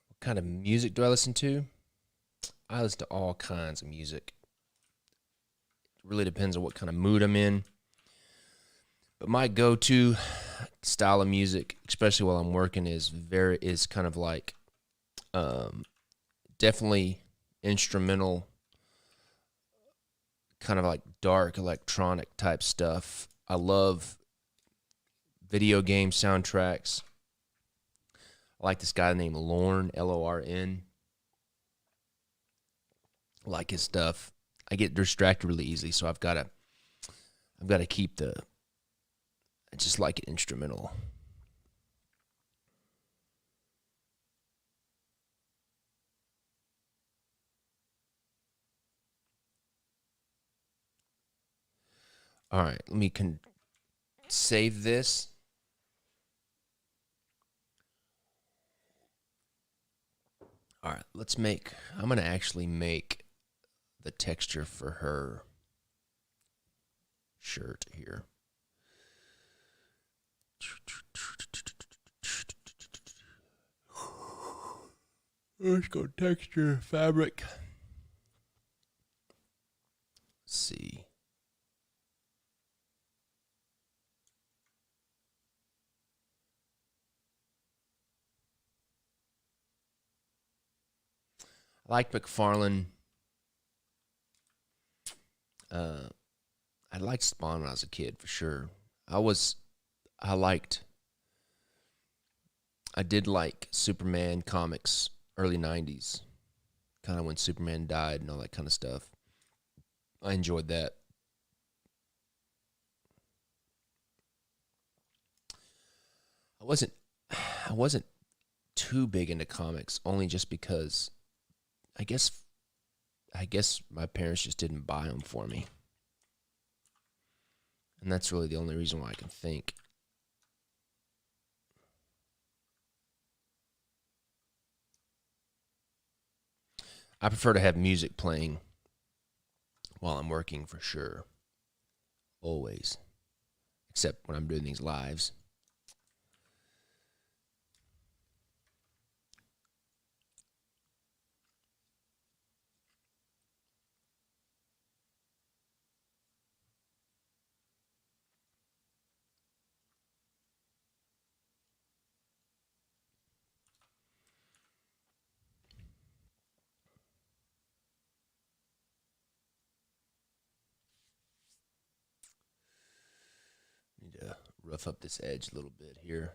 What kind of music do I listen to? I listen to all kinds of music. It really depends on what kind of mood I'm in. But my go-to style of music, especially while I'm working, is kind of like definitely instrumental, kind of like dark electronic type stuff. I love video game soundtracks. I like this guy named Lorn, Lorn. I like his stuff. I get distracted really easily, so I've got to keep I just like it instrumental. All right, let me save this. All right, I'm going to actually make the texture for her shirt here. Let's go texture fabric. Let's see. I like McFarlane. I liked Spawn when I was a kid for sure. I did like Superman comics early 90s, kind of when Superman died and all that kind of stuff. I enjoyed that. I wasn't I wasn't too big into comics only just because I guess my parents just didn't buy them for me. And that's really the only reason why I can think. I prefer to have music playing while I'm working for sure. Always. Except when I'm doing these lives. Need to rough up this edge a little bit here.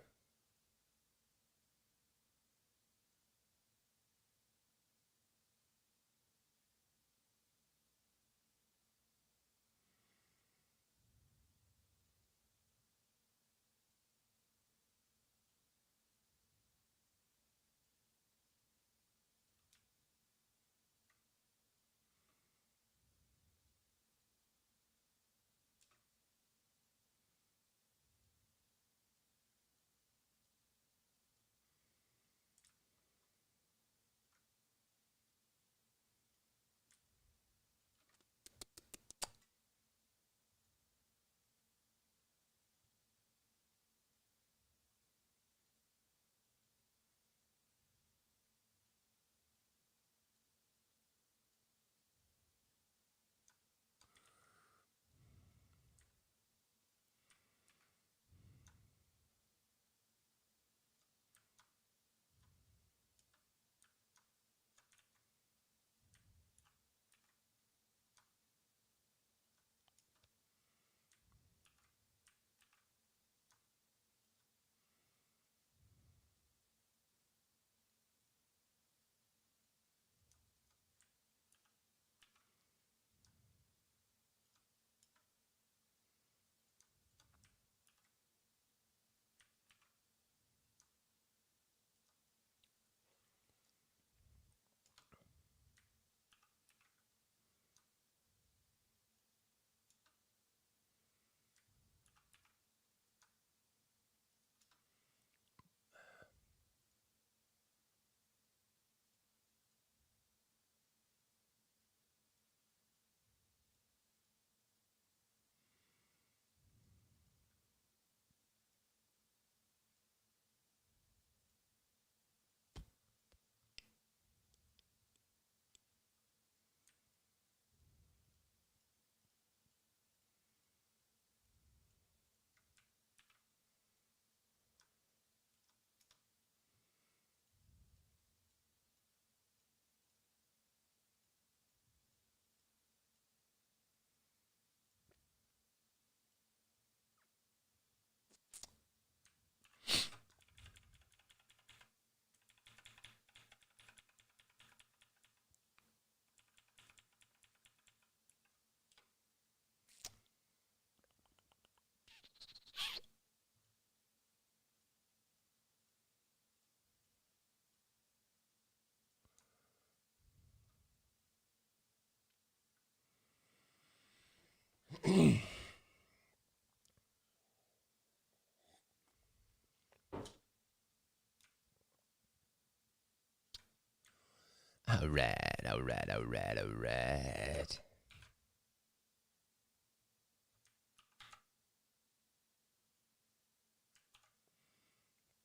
All right, all right, all right, all right.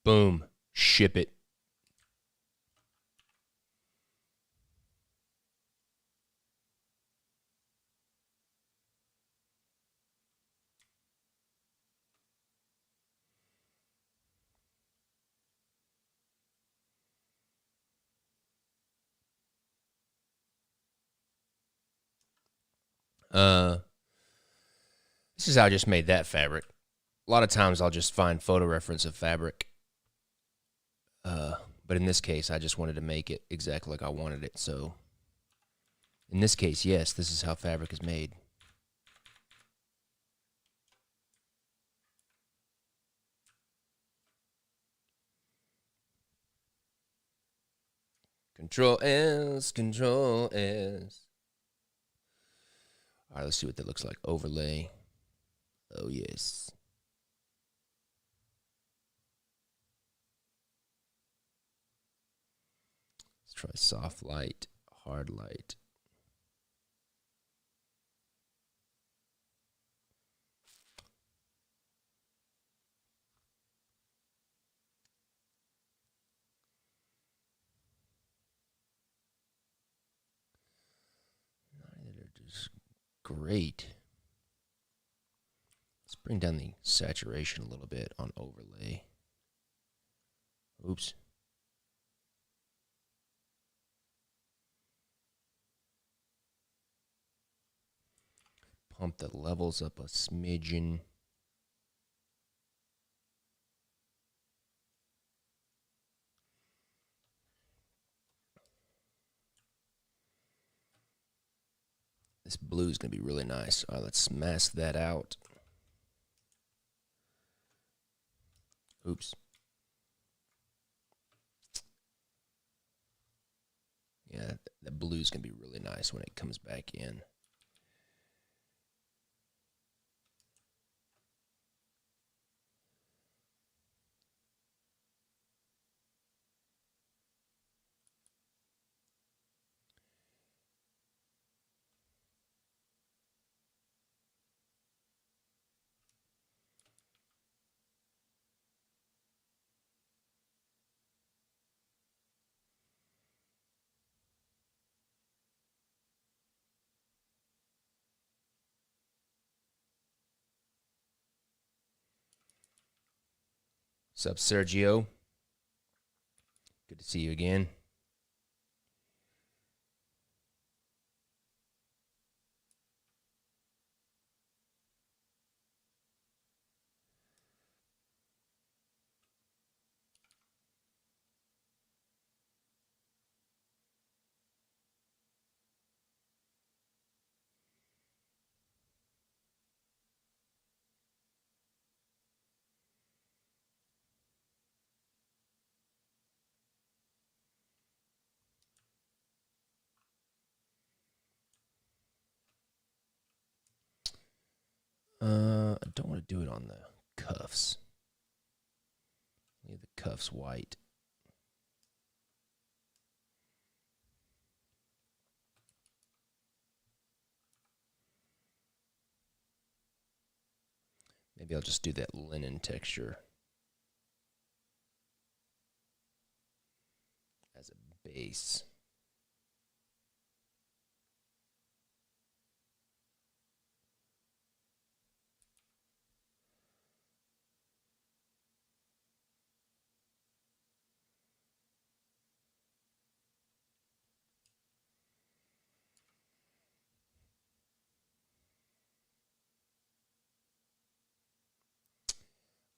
Boom. Ship it. Uh, this is how I just made that fabric. A lot of times I'll just find photo reference of fabric. But in this case, I just wanted to make it exactly like I wanted it. So in this case, yes, this is how fabric is made. Control S, Control S. All right, let's see what that looks like. Overlay. Oh, yes. Let's try soft light, hard light. They're just great. Let's bring down the saturation a little bit on overlay. Oops. Pump the levels up a smidgen. This blue is going to be really nice. All right, let's mask that out. Oops. Yeah, the blue is going to be really nice when it comes back in. What's up, Sergio? Good to see you again. I don't want to do it on the cuffs. Leave the cuffs white. Maybe I'll just do that linen texture as a base.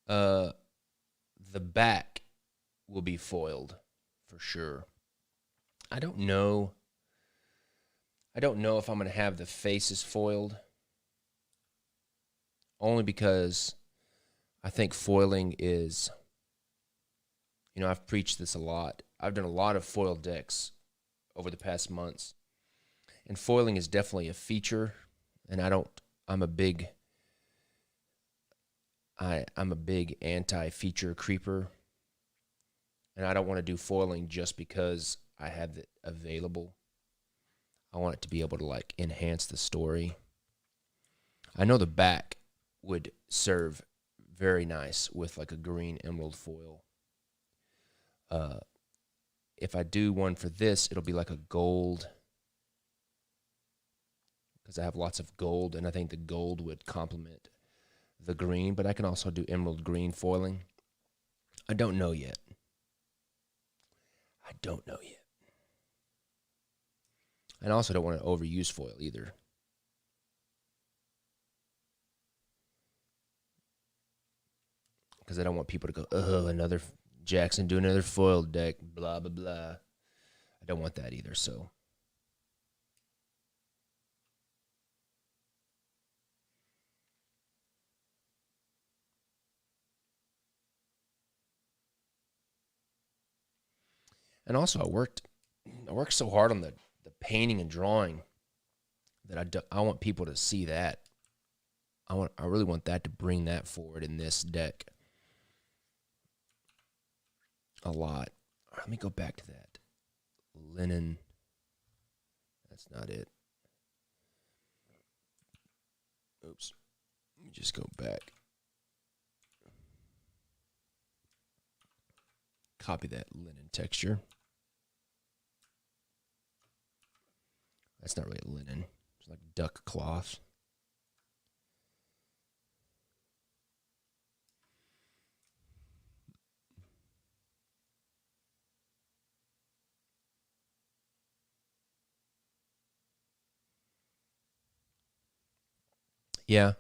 Uh, the back will be foiled for sure. I don't know. I don't know if I'm going to have the faces foiled. Only because I think foiling is, I've preached this a lot. I've done a lot of foiled decks over the past months. And foiling is definitely a feature. And I'm a big anti-feature creeper. And I don't want to do foiling just because I have it available. I want it to be able to like enhance the story. I know the back would serve very nice with like a green emerald foil. Uh, if I do one for this, it'll be like a gold, because I have lots of gold, and I think the gold would complement the green, but I can also do emerald green foiling. I don't know yet. I don't know yet. And I also don't want to overuse foil either. Because I don't want people to go, oh, another Jackson do another foil deck, blah, blah, blah. I don't want that either, so. And also, I worked so hard on the painting and drawing that I want people to see that. I really want that to bring that forward in this deck a lot. Let me go back to that. Linen. That's not it. Oops. Let me just go back. Copy that linen texture. That's not really linen. It's like duck cloth. Yeah,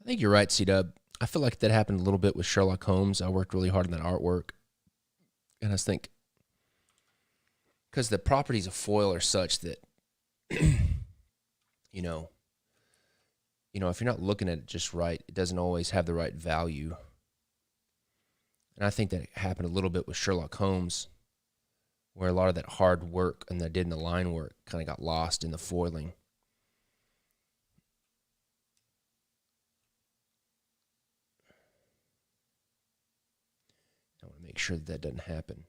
I think you're right, C-Dub. I feel like that happened a little bit with Sherlock Holmes. I worked really hard on that artwork. And I think, because the properties of foil are such that, you know, if you're not looking at it just right, it doesn't always have the right value. And I think that happened a little bit with Sherlock Holmes, where a lot of that hard work and that I did in the line work kind of got lost in the foiling. I want to make sure that doesn't happen.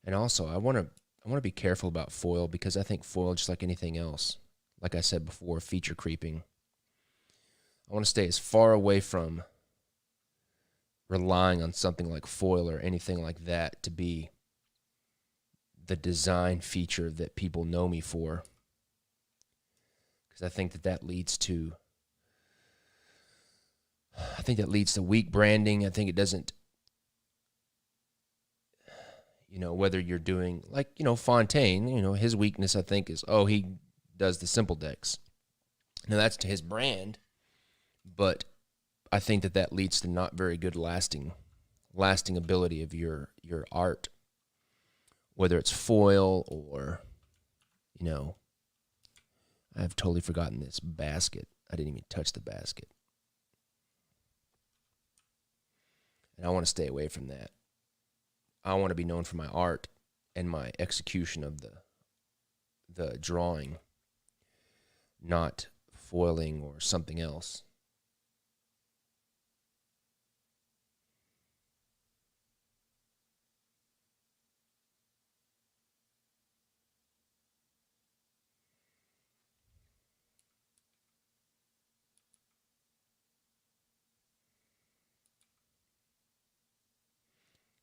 And also, I want to be careful about foil, because I think foil, just like anything else, like I said before, feature creeping. I want to stay as far away from relying on something like foil or anything like that to be the design feature that people know me for, because I think that leads to weak branding. I think it doesn't, whether you're doing like, Fontaine, his weakness, I think, is, he does the simple decks. Now that's to his brand, but I think that leads to not very good lasting ability of your art, whether it's foil or, I've totally forgotten this basket. I didn't even touch the basket. And I want to stay away from that. I want to be known for my art and my execution of the drawing, not foiling or something else.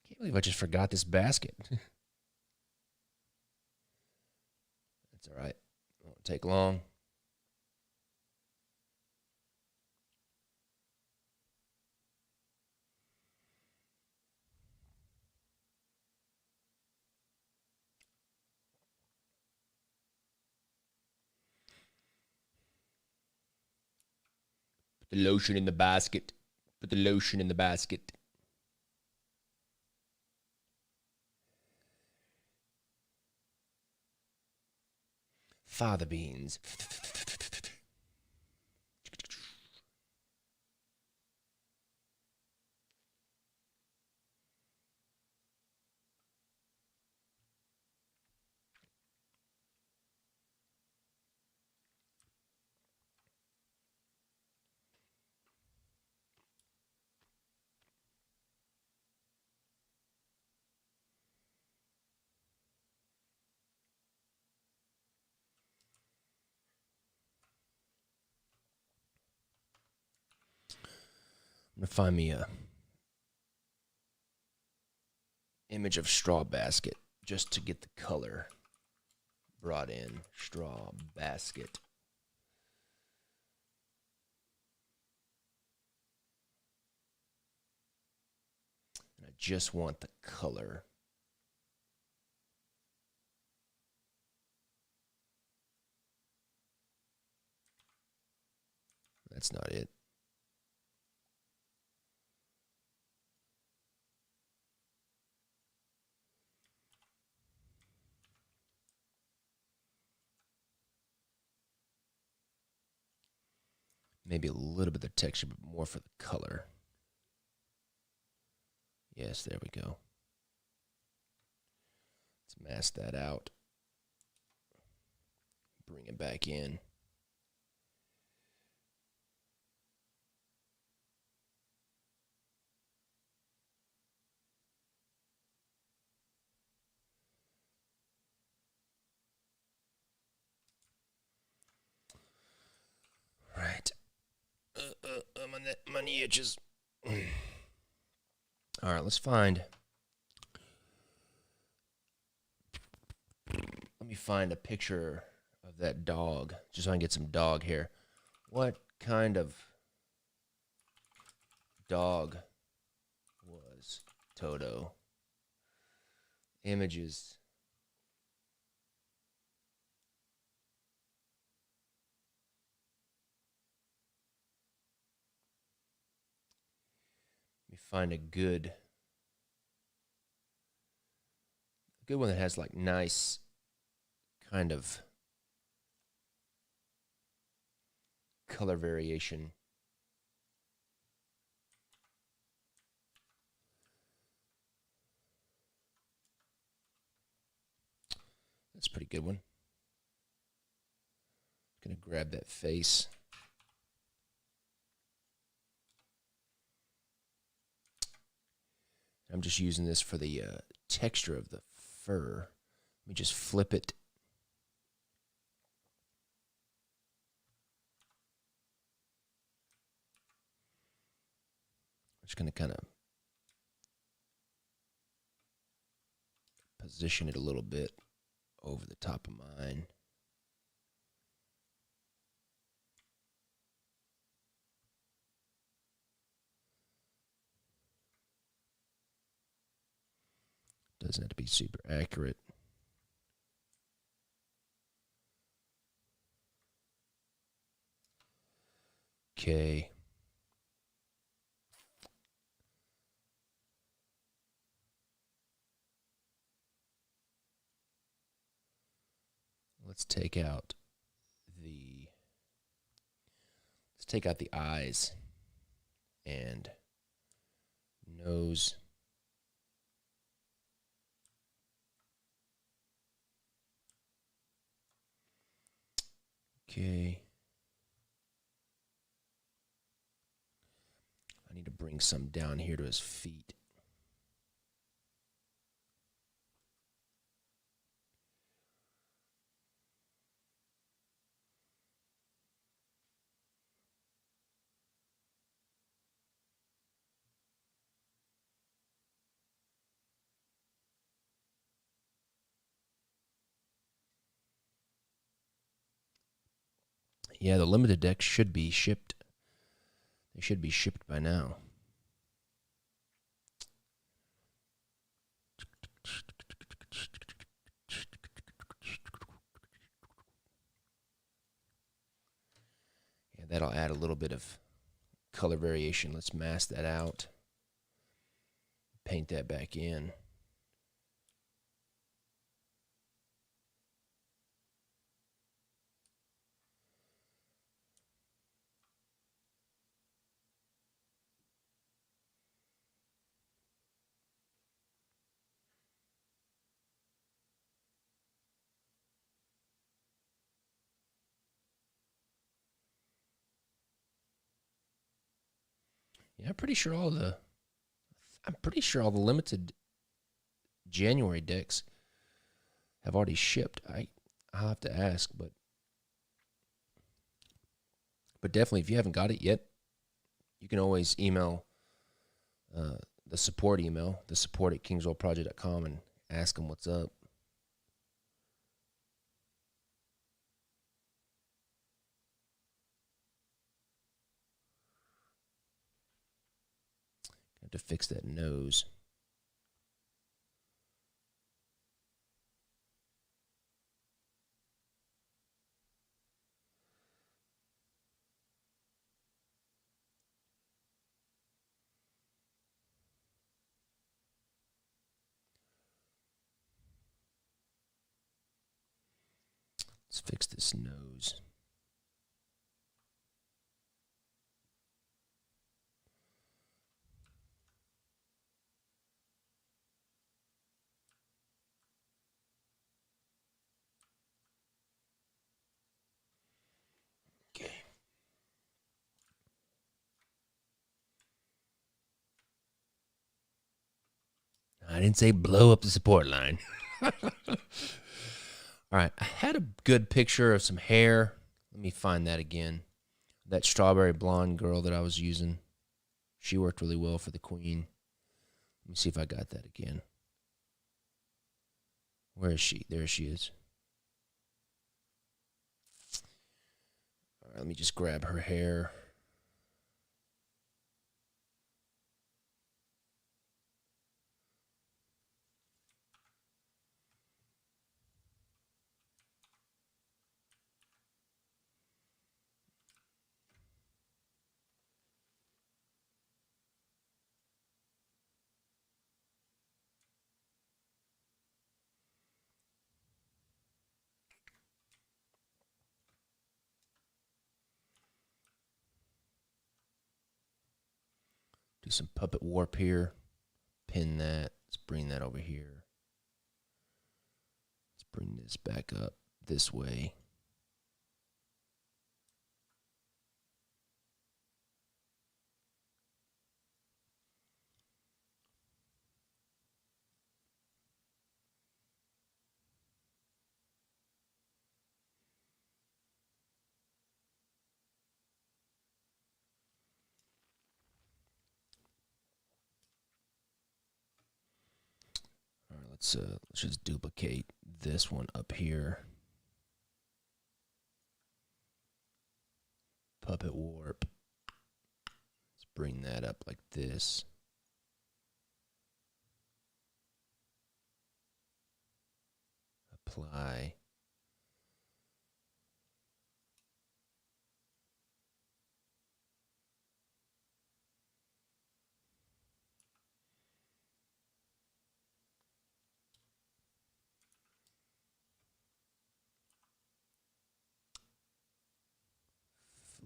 Can't believe I just forgot this basket. That's all right. It won't take long. Put the lotion in the basket. Put the lotion in the basket. Fava beans. I'm gonna find me a image of straw basket just to get the color brought in. Straw basket. And I just want the color. That's not it. Maybe a little bit of the texture, but more for the color. Yes, there we go. Let's mask that out. Bring it back in. Right. My knee itches. All right, let's find. Let me find a picture of that dog, just so I can get some dog hair. What kind of dog was Toto? Images. Let me find a good one that has like nice kind of color variation. That's a pretty good one. Gonna grab that face. I'm just using this for the texture of the fur. Let me just flip it. I'm just gonna kind of position it a little bit over the top of mine. Doesn't have to be super accurate. Okay. Let's take out the eyes and nose. Okay. I need to bring some down here to his feet. Yeah, the limited decks should be shipped. They should be shipped by now. Yeah, that'll add a little bit of color variation. Let's mask that out. Paint that back in. Yeah, I'm pretty sure all the limited January decks have already shipped. I'll have to ask, but definitely if you haven't got it yet, you can always email the support email, the support at kingsrollproject.com, and ask them what's up. Have to fix that nose. Let's fix this nose. Okay. I didn't say blow up the support line. All right, I had a good picture of some hair. Let me find that again. That strawberry blonde girl that I was using. She worked really well for the queen. Let me see if I got that again. Where is she? There she is. All right, let me just grab her hair. Do some puppet warp here. Pin that. Let's bring that over here. Let's bring this back up this way. All right, let's just duplicate this one up here. Puppet warp. Let's bring that up like this. Apply.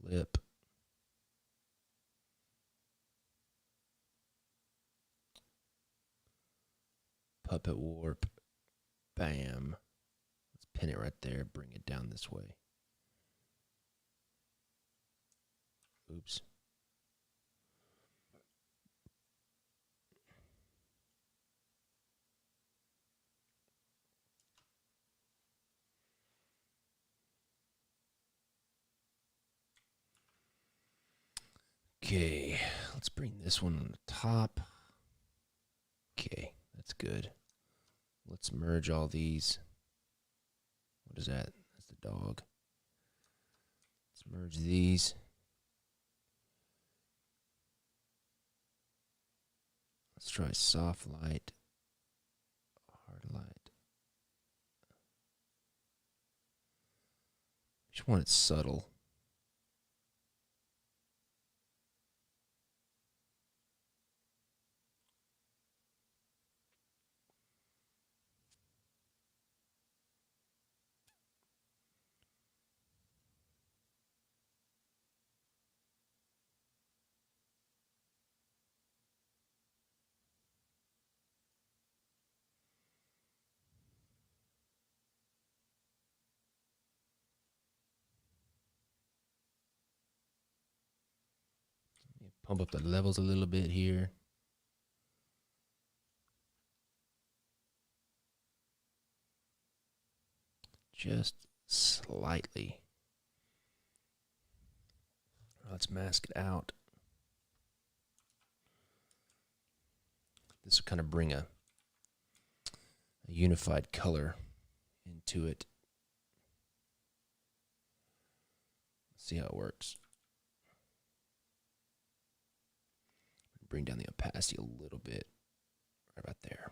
Flip. Puppet warp. Bam. Let's pin it right there. Bring it down this way. Oops. Okay, let's bring this one on the top. Okay, that's good. Let's merge all these. What is that? That's the dog. Let's merge these. Let's try soft light, hard light. Just want it subtle. Pump up the levels a little bit here. Just slightly. Let's mask it out. This will kind of bring a unified color into it. Let's see how it works. Bring down the opacity a little bit, right about there.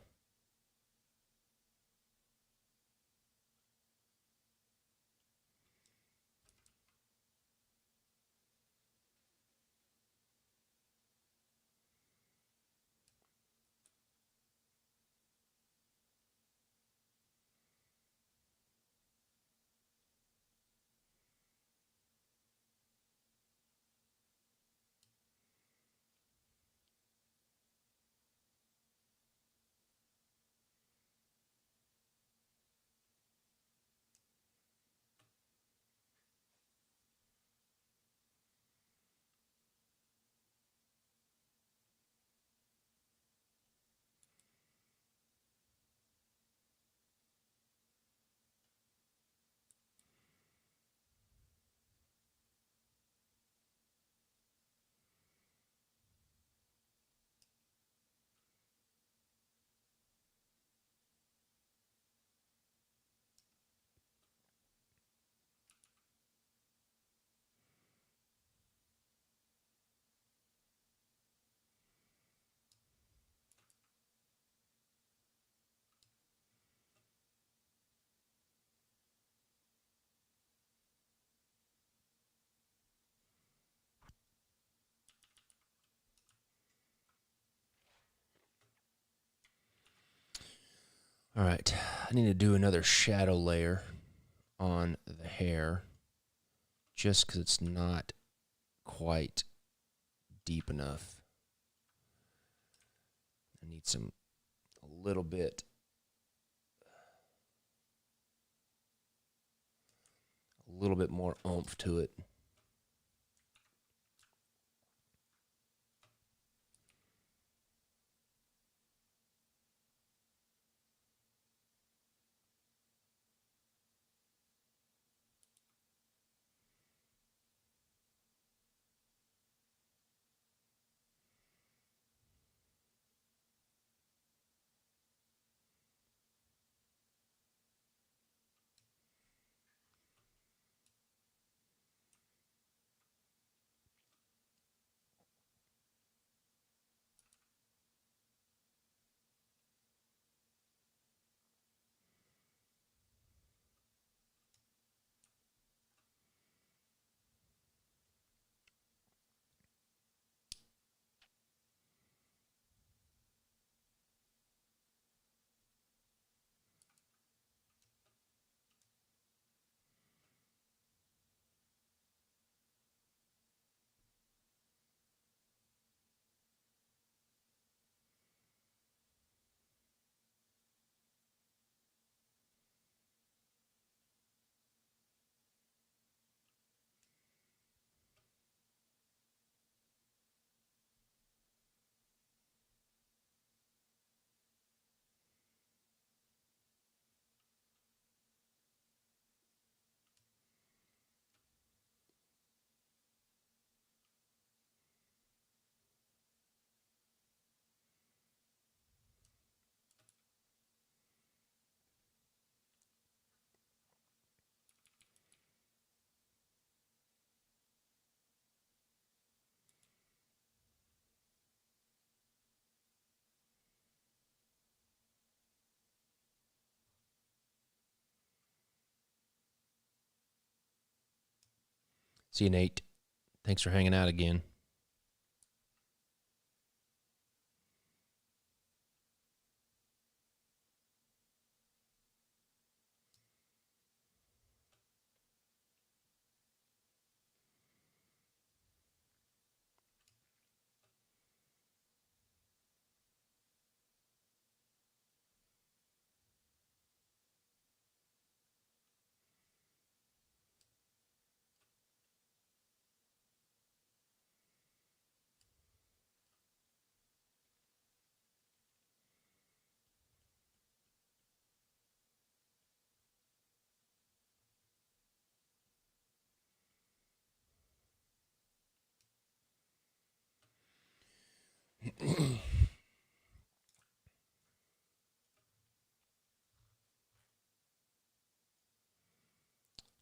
All right, I need to do another shadow layer on the hair just because it's not quite deep enough. I need a little bit more oomph to it. See you, Nate. Thanks for hanging out again.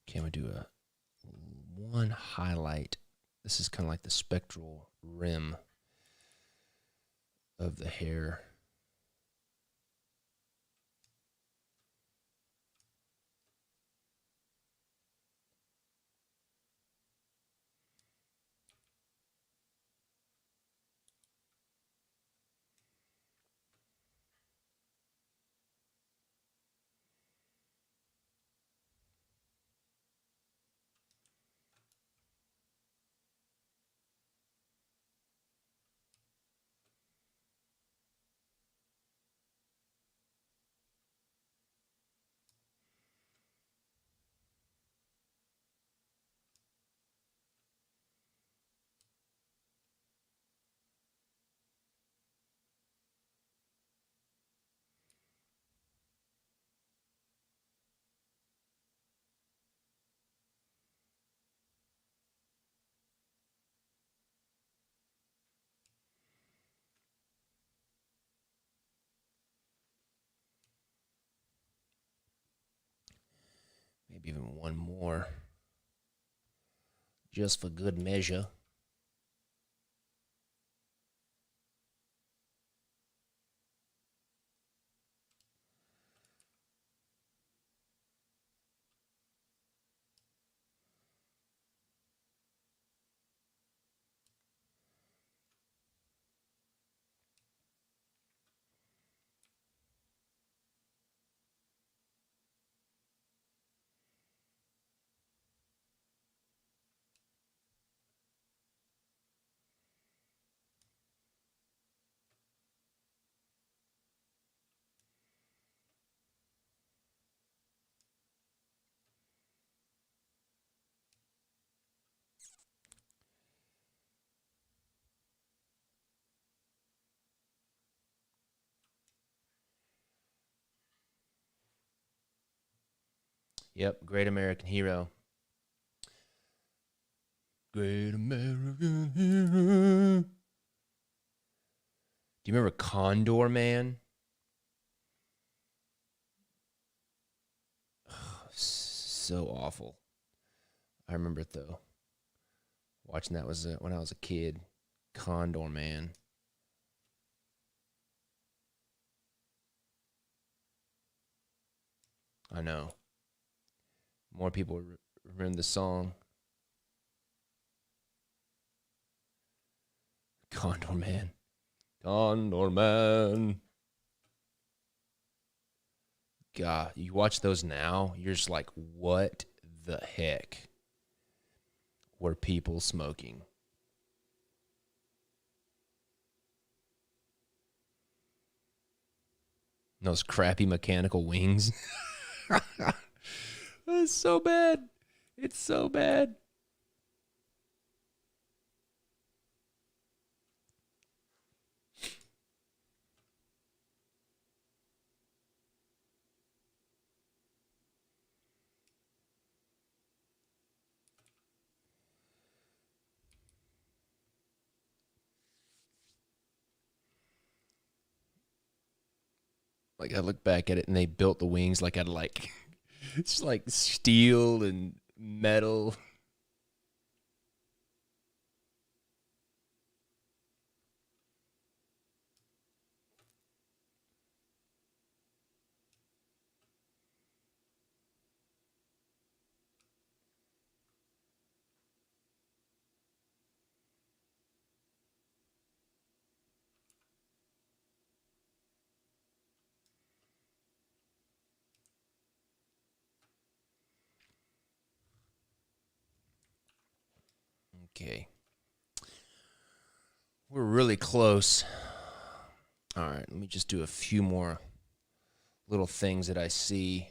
Okay, I'm gonna do a one highlight. This is kind of like the spectral rim of the hair. Maybe even one more, just for good measure. Yep, Great American Hero. Great American Hero. Do you remember Condor Man? So awful. I remember it though. Watching that was when I was a kid. Condor Man. I know. More people remember the song. Condor Man. Condor Man. God, you watch those now, you're just like, what the heck were people smoking? Those crappy mechanical wings. It's so bad. It's so bad. Like I look back at it and they built the wings like out of like it's like steel and metal. Okay. We're really close. All right, let me just do a few more little things that I see.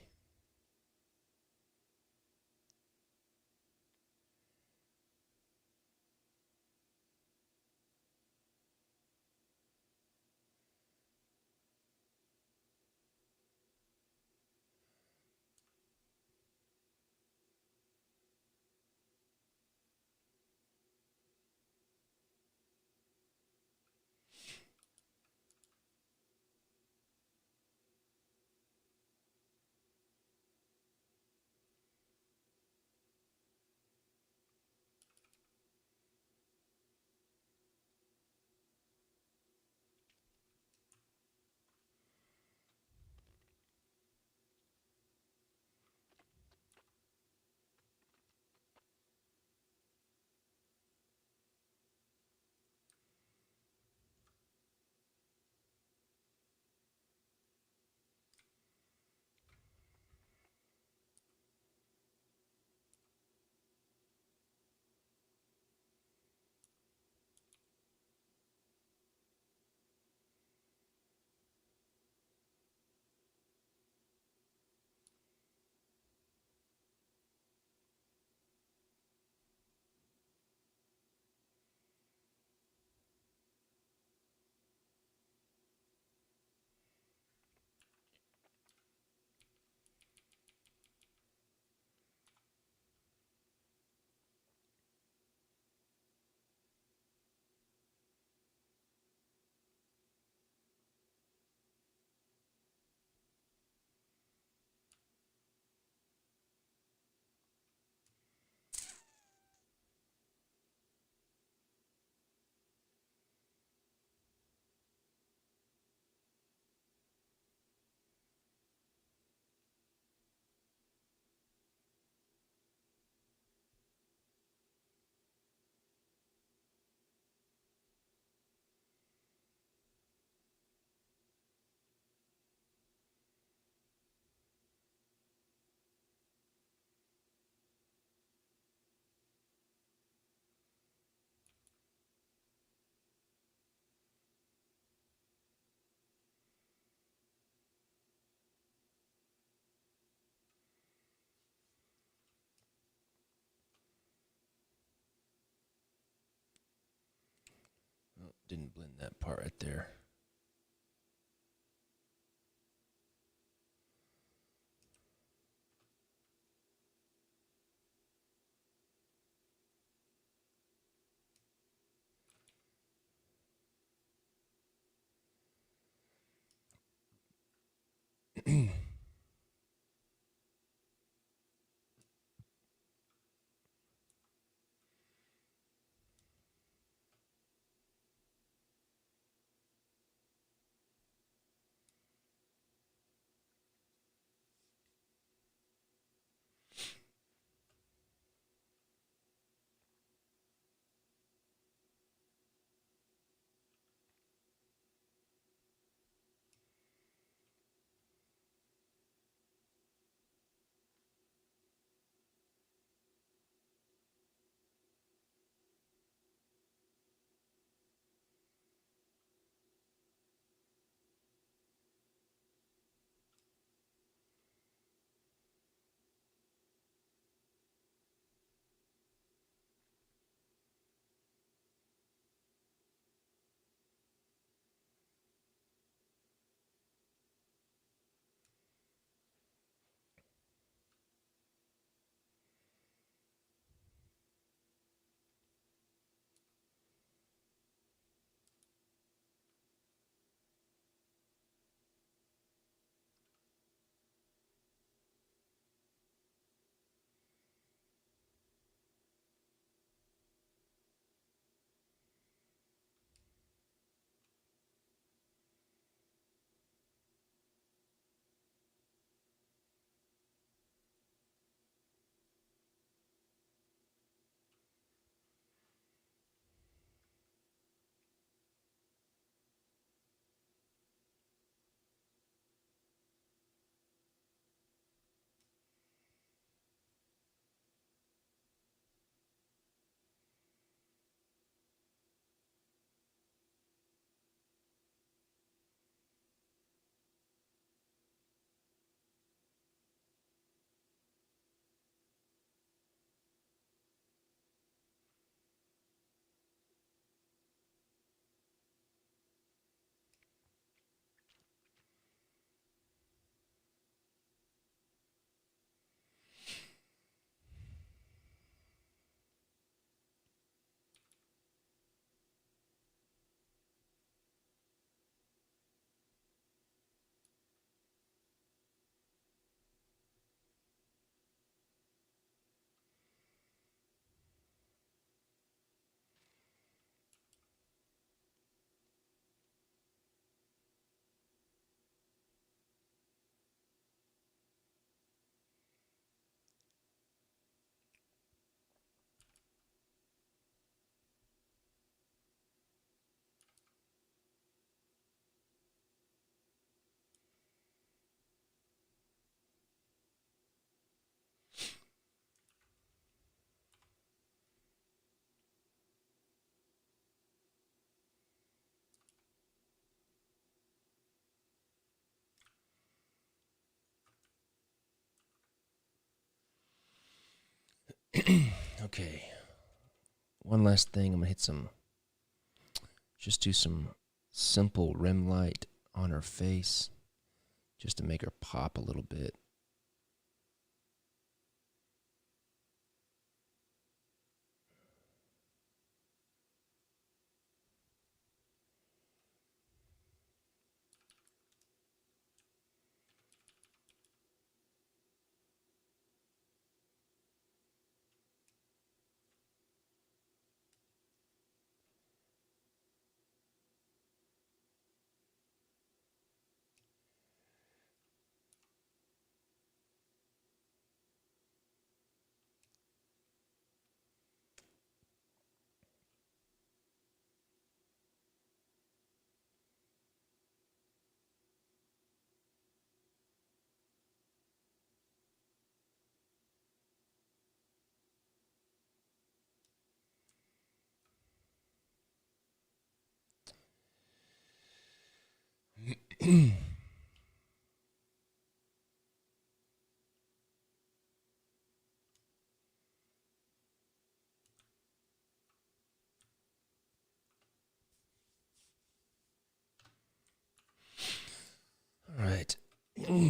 Didn't blend that part right there. Okay. One last thing. I'm going to hit some, just do some simple rim light on her face just to make her pop a little bit. Let's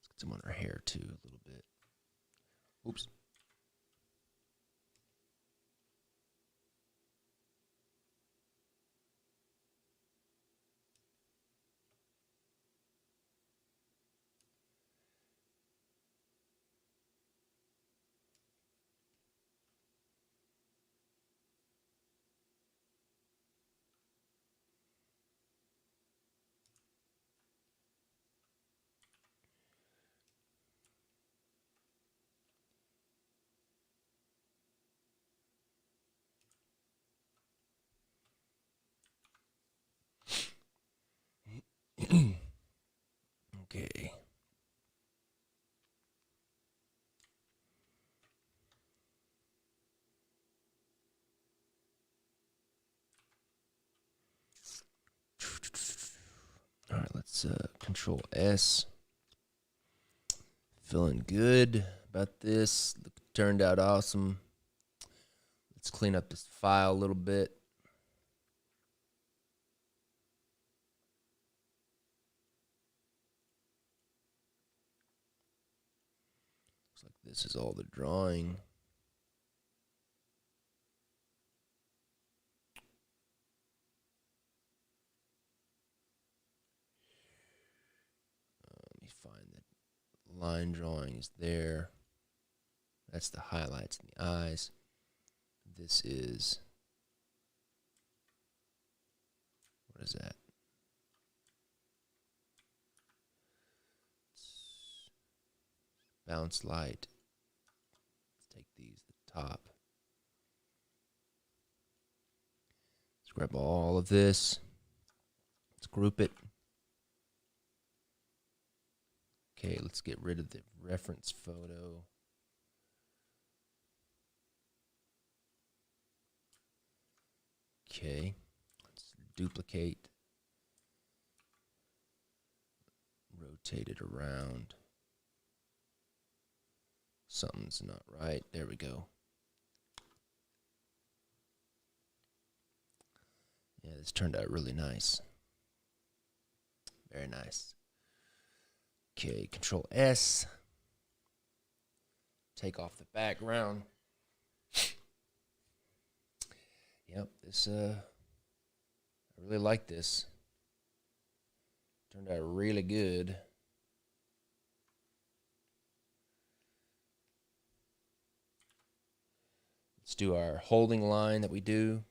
get some on our hair too, a little bit. Oops. Okay. All right, let's Control S. Feeling good about this. Turned out awesome. Let's clean up this file a little bit. Looks like this is all the drawing. Let me find that line drawing is there. That's the highlights in the eyes. This is, what is that? Bounce light. Let's take these to the top. Let's grab all of this. Let's group it. Okay, let's get rid of the reference photo. Okay, let's duplicate. Rotate it around. Something's not right. There we go. Yeah, this turned out really nice. Very nice. Okay, Control S. Take off the background. Yep, this I really like this. Turned out really good. Let's do our holding line that we do.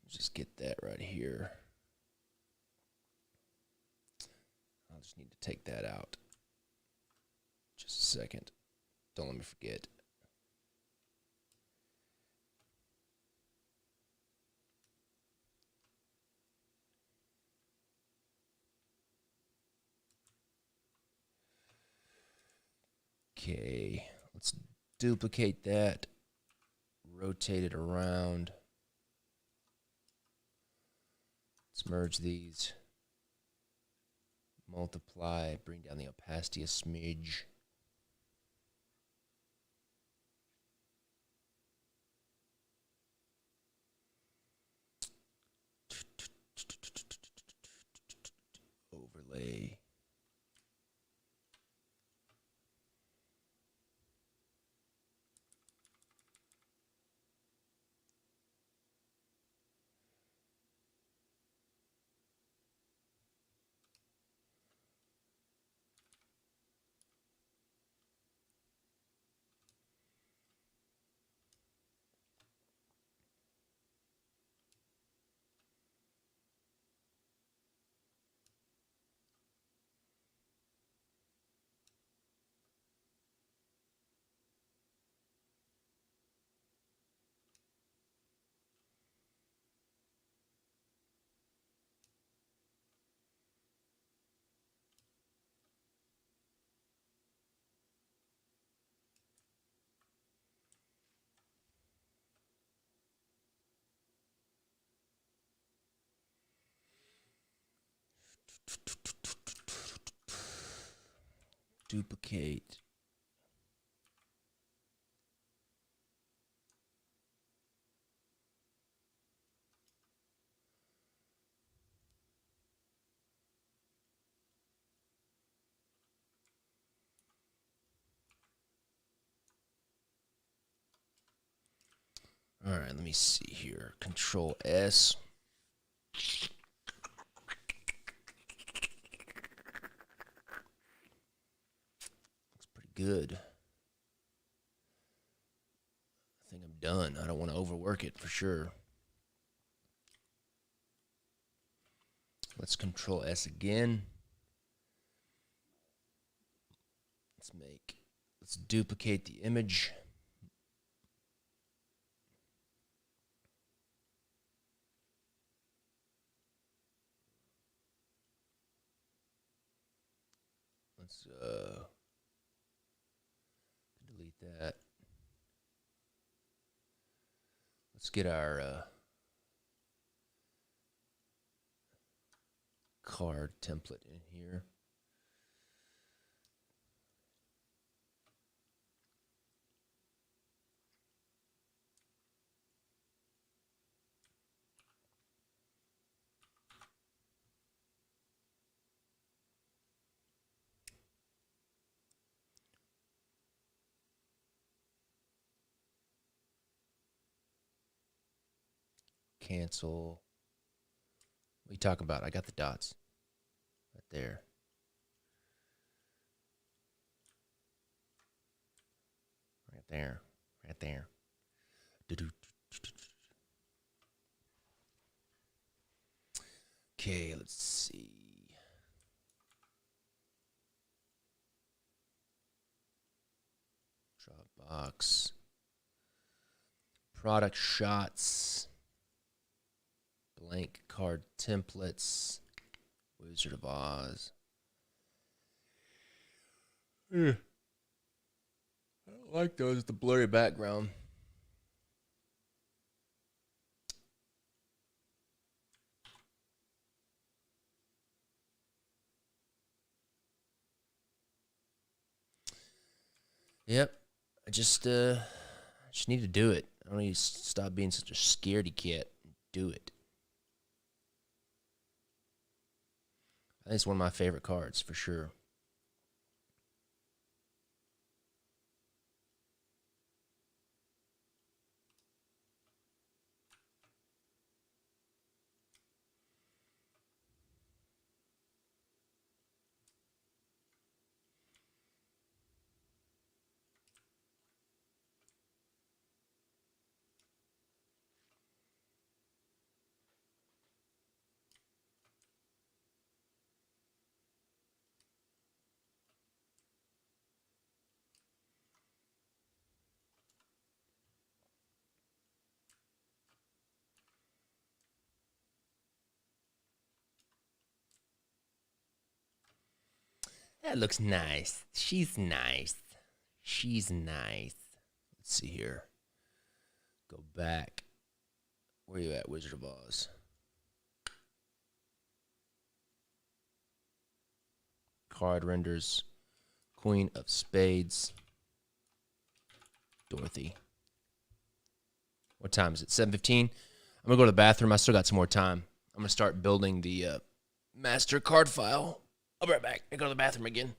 Just get that right here. I'll just need to take that out. Just a second. Don't let me forget. Okay, let's duplicate that. Rotate it around. Let's merge these. Multiply, bring down the opacity a smidge. Overlay. Duplicate. All right, let me see here. Control S. Looks pretty good. I think I'm done. I don't want to overwork it for sure. Let's Control S again. Let's duplicate the image. Let's delete that. Let's get our card template in here. Cancel. What are you talking about? I got the dots right there. Right there. Right there. Okay, let's see. Dropbox. Product shots. Blank card templates. Wizard of Oz. I don't like those with the blurry background. Yep. I just need to do it. I don't need to stop being such a scaredy cat and do it. I think it's one of my favorite cards for sure. That looks nice. She's nice. She's nice. Let's see here. Go back. Where you at, Wizard of Oz? Card renders. Queen of Spades. Dorothy. What time is it? 7:15. I'm going to go to the bathroom. I still got some more time. I'm going to start building the master card file. I'll be right back. I go to the bathroom again.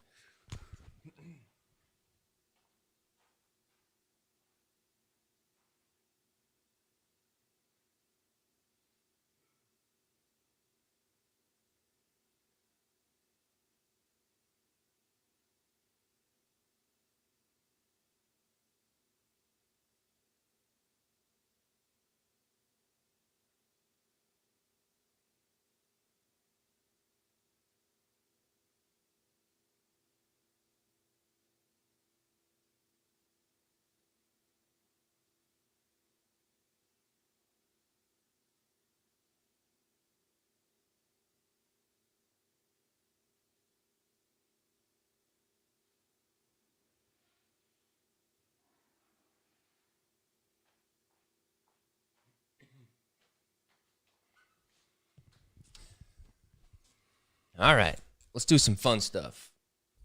All right, let's do some fun stuff.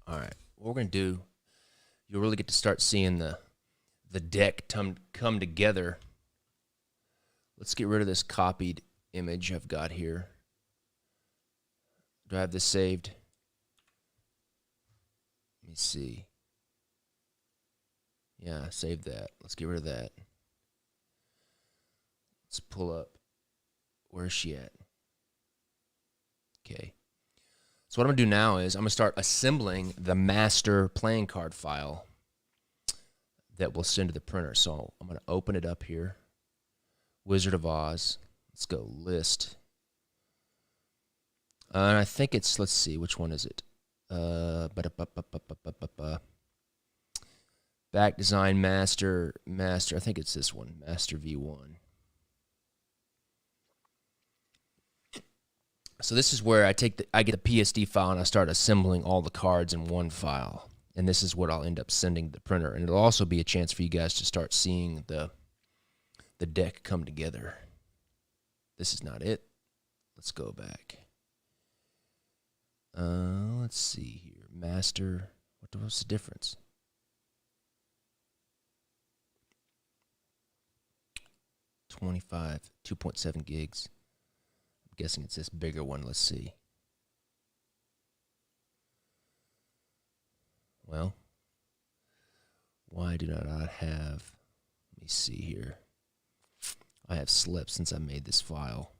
All right, what we're gonna do, you'll really get to start seeing the deck come together. Let's get rid of this copied image I've got here. Do I have this saved? Let me see. Yeah, save that. Let's get rid of that. Let's pull up. Where is she at? Okay. So what I'm going to do now is I'm going to start assembling the master playing card file that we'll send to the printer. So I'm going to open it up here. Wizard of Oz. Let's go list. And I think it's, let's see, which one is it? Back design master. I think it's this one, master V1. So this is where I get a PSD file and I start assembling all the cards in one file. And this is what I'll end up sending to the printer. And it'll also be a chance for you guys to start seeing the deck come together. This is not it. Let's go back. Let's see here. Master. What's the difference? $25, 2.7 gigs. I'm guessing it's this bigger one. Let's see. Well, why do I not have, let me see here. I have slept since I made this file.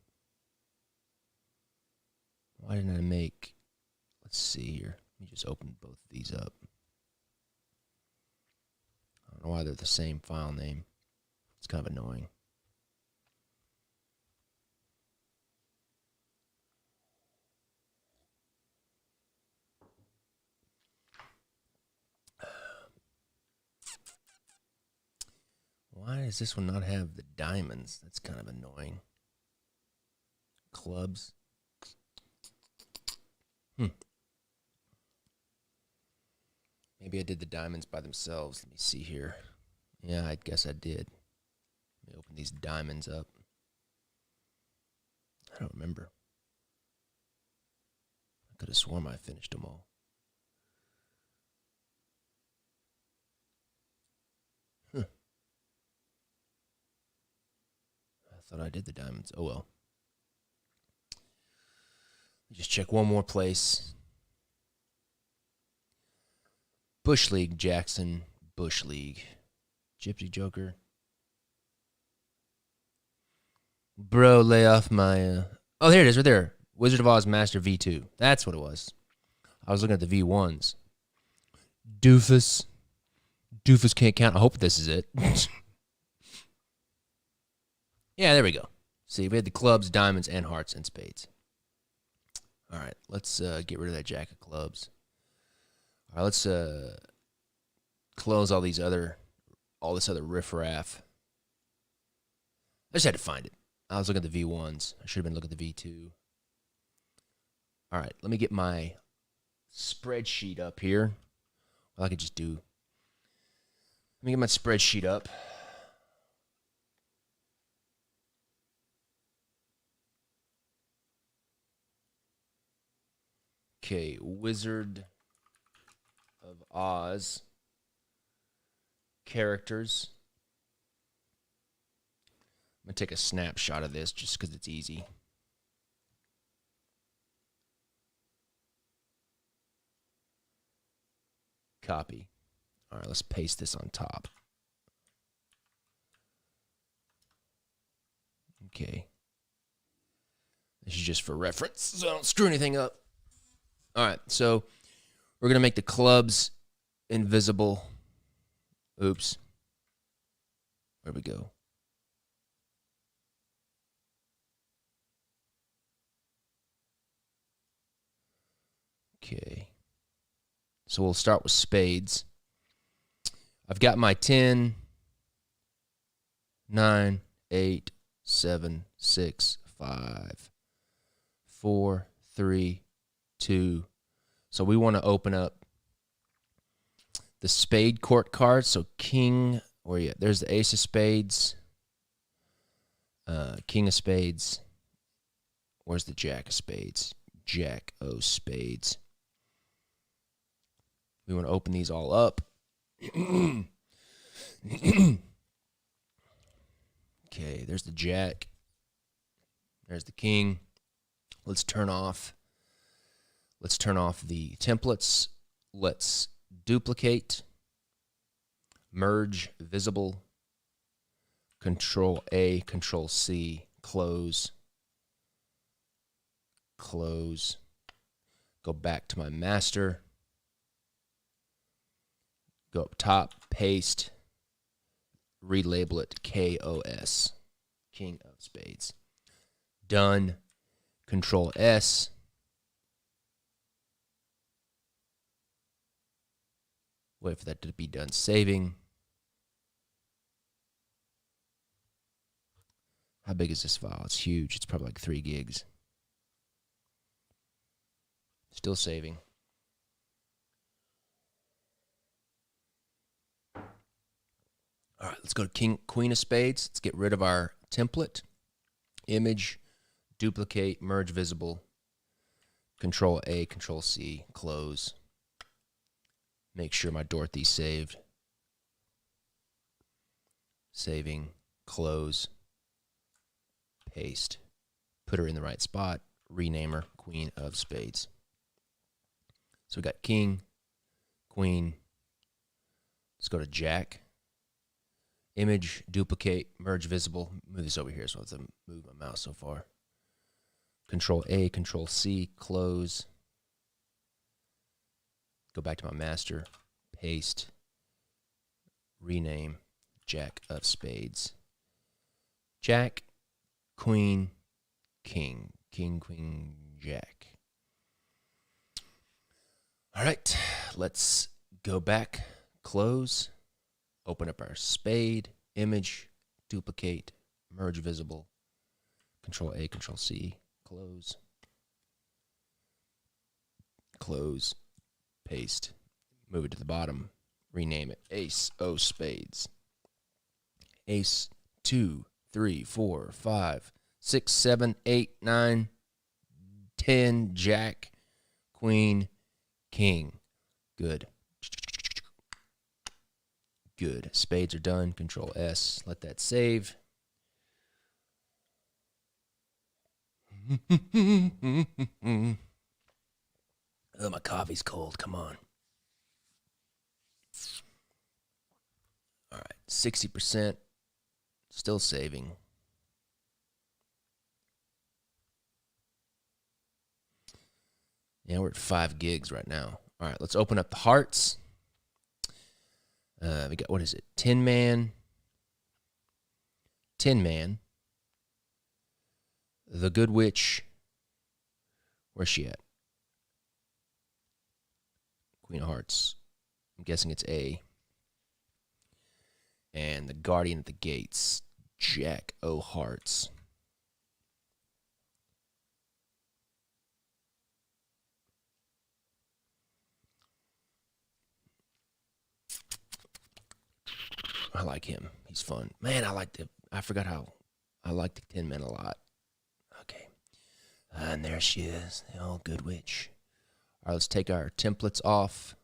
Why didn't I make, let's see here. Let me just open both of these up. I don't know why they're the same file name. It's kind of annoying. Why does this one not have the diamonds? That's kind of annoying. Clubs. Maybe I did the diamonds by themselves. Let me see here. Yeah, I guess I did. Let me open these diamonds up. I don't remember. I could have sworn I finished them all. I thought I did the diamonds. Oh well. Just check one more place. Bush League, Jackson. Bush League. Gypsy Joker. Bro, lay off my... Oh, here it is, right there. Wizard of Oz Master V2. That's what it was. I was looking at the V1s. Doofus. Doofus can't count. I hope this is it. Yeah, there we go. See, we had the clubs, diamonds, and hearts, and spades. All right, let's get rid of that jack of clubs. All right, let's close all this other riffraff. I just had to find it. I was looking at the V1s. I should have been looking at the V2. All right, let me get my spreadsheet up here. Well, I could just do. Let me get my spreadsheet up. Okay, Wizard of Oz characters. I'm going to take a snapshot of this just because it's easy. Copy. All right, let's paste this on top. Okay. This is just for reference, so I don't screw anything up. All right, so we're going to make the clubs invisible. Oops. Where'd we go? Okay. So we'll start with spades. I've got my 10, 9, 8, 7, 6, 5, 4, 3, 2. So we want to open up the spade court card. So king, where you at? There's the ace of spades, king of spades. Where's the jack of spades? Jack O spades. We want to open these all up. Okay, there's the Jack. There's the King. Let's turn off the templates. Let's duplicate, merge visible, Control A, Control C, close. Go back to my master. Go up top, paste, relabel it KOS, King of Spades. Done. Control S. Wait for that to be done saving. How big is this file? It's huge. It's probably like 3 gigs. Still saving. All right, let's go to Queen of Spades. Let's get rid of our template. Image, duplicate, merge visible, Control A, Control C, close. Make sure my Dorothy's saved. Saving, close, paste. Put her in the right spot. Rename her Queen of Spades. So we got King, Queen. Let's go to Jack. Image, duplicate, merge visible. Move this over here so I have to move my mouse so far. Control A, Control C, close. Go back to my master, paste, rename, Jack of Spades. Jack, Queen, King. King, Queen, Jack. All right, let's go back, close. Open up our spade, image, duplicate, merge visible, Control A, Control C, close, paste, move it to the bottom, rename it Ace O Spades. Ace, 2, 3, 4, 5, 6, 7, 8, 9, 10, Jack, Queen, King. Good. Good. Spades are done. Control S. Let that save. Oh, my coffee's cold. Come on. All right. 60%. Still saving. Yeah, we're at 5 gigs right now. All right. Let's open up the hearts. We got, what is it? Tin Man. The Good Witch. Where's she at? Queen of Hearts. I'm guessing it's A. And the Guardian at the Gates. Jack O Hearts. I like him. He's fun. Man, I forgot how I like the Tin Man a lot. Okay. And there she is, the old Good Witch. All right, let's take our templates off.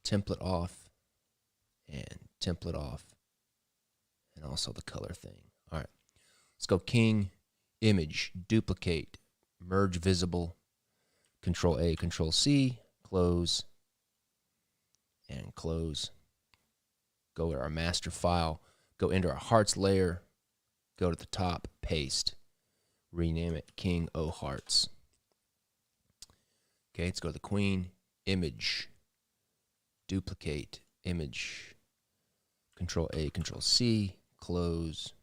Template off. And template off. And also the color thing. All right. Let's go King, image, duplicate, merge visible, Control A, Control C, close, and close. Go to our master file, go into our hearts layer, go to the top, paste, rename it King O Hearts. Okay, let's go to the Queen, image, duplicate, image, Control A, Control C, close.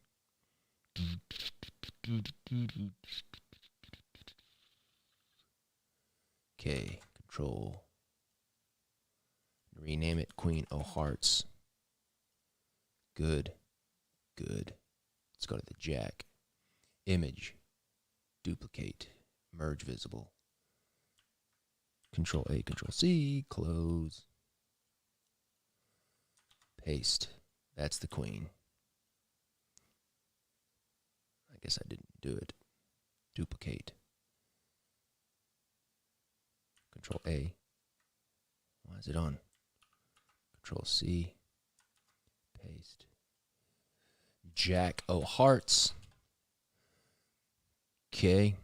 Okay, Control, rename it Queen O Hearts. Good. Let's go to the Jack. Image, duplicate, merge visible. Control A, Control C, close. Paste. That's the Queen. I guess I didn't do it. Duplicate. Control A. Why is it on? Control C. Paste. Jack o' hearts. Okay.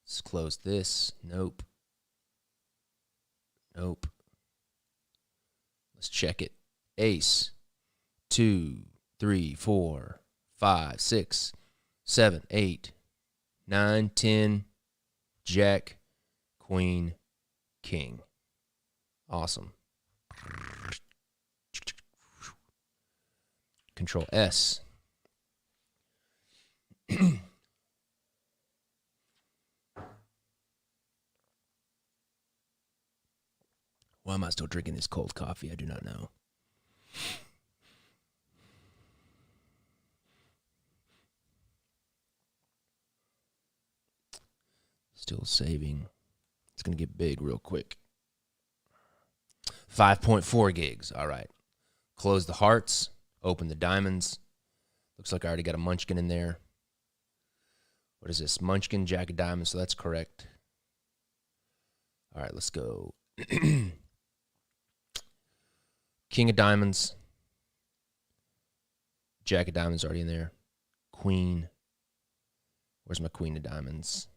Let's close this. Nope. Nope. Let's check it. Ace. 2, 3, 4, 5, 6, 7, 8, 9, 10. Jack, Queen, King. Awesome. Control S. Why am I still drinking this cold coffee? I do not know. Still saving. It's going to get big real quick. 5.4 gigs. All right. Close the hearts. Open the diamonds. Looks like I already got a munchkin in there. What is this? Munchkin, Jack of diamonds. So that's correct. All right, let's go. King of diamonds. Jack of diamonds already in there. Queen. Where's my queen of diamonds?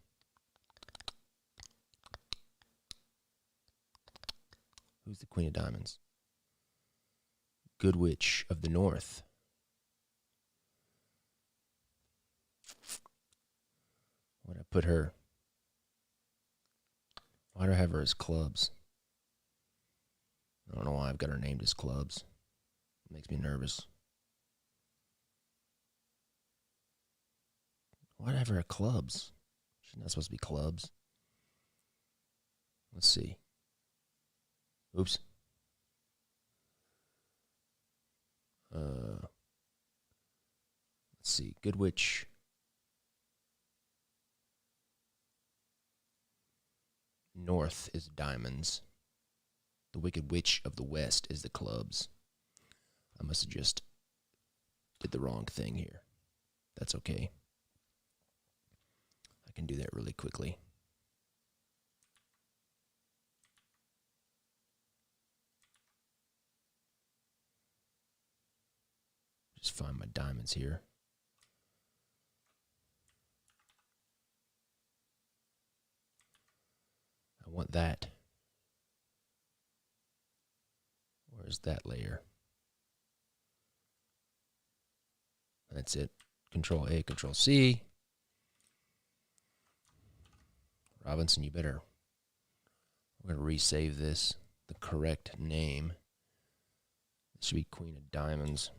Who's the queen of diamonds? Good Witch of the North. Why'd I put her? Why do I have her as clubs? I don't know why I've got her named as clubs. It makes me nervous. Why'd I have her at clubs? She's not supposed to be clubs. Let's see. Oops. Let's see. Good Witch. North is diamonds. The Wicked Witch of the West is the clubs. I must have just did the wrong thing here. That's okay. I can do that really quickly. Just find my diamonds here. I want that. Where's that layer? That's it. Control A, Control C. Robinson, you better. We're going to resave this. The correct name. It should be Queen of Diamonds.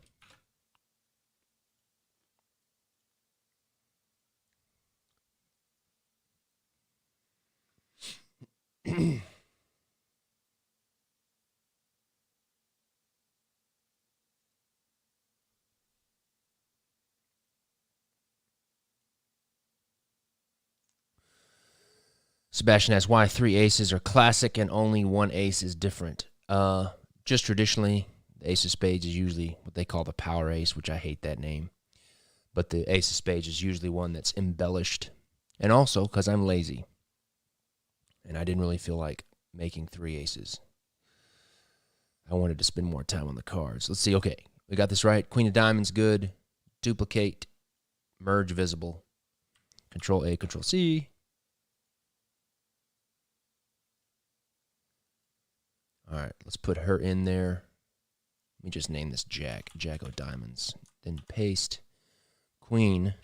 Sebastian asks why 3 aces are classic and only 1 ace is different. Just traditionally, the ace of spades is usually what they call the power ace, which I hate that name. But the ace of spades is usually one that's embellished. And also because I'm lazy. And I didn't really feel like making 3 aces. I wanted to spend more time on the cards. Let's see. Okay, we got this right. Queen of diamonds, good. Duplicate. Merge visible. Control A, Control C. All right, let's put her in there. Let me just name this Jack. Jack o' diamonds. Then paste. Queen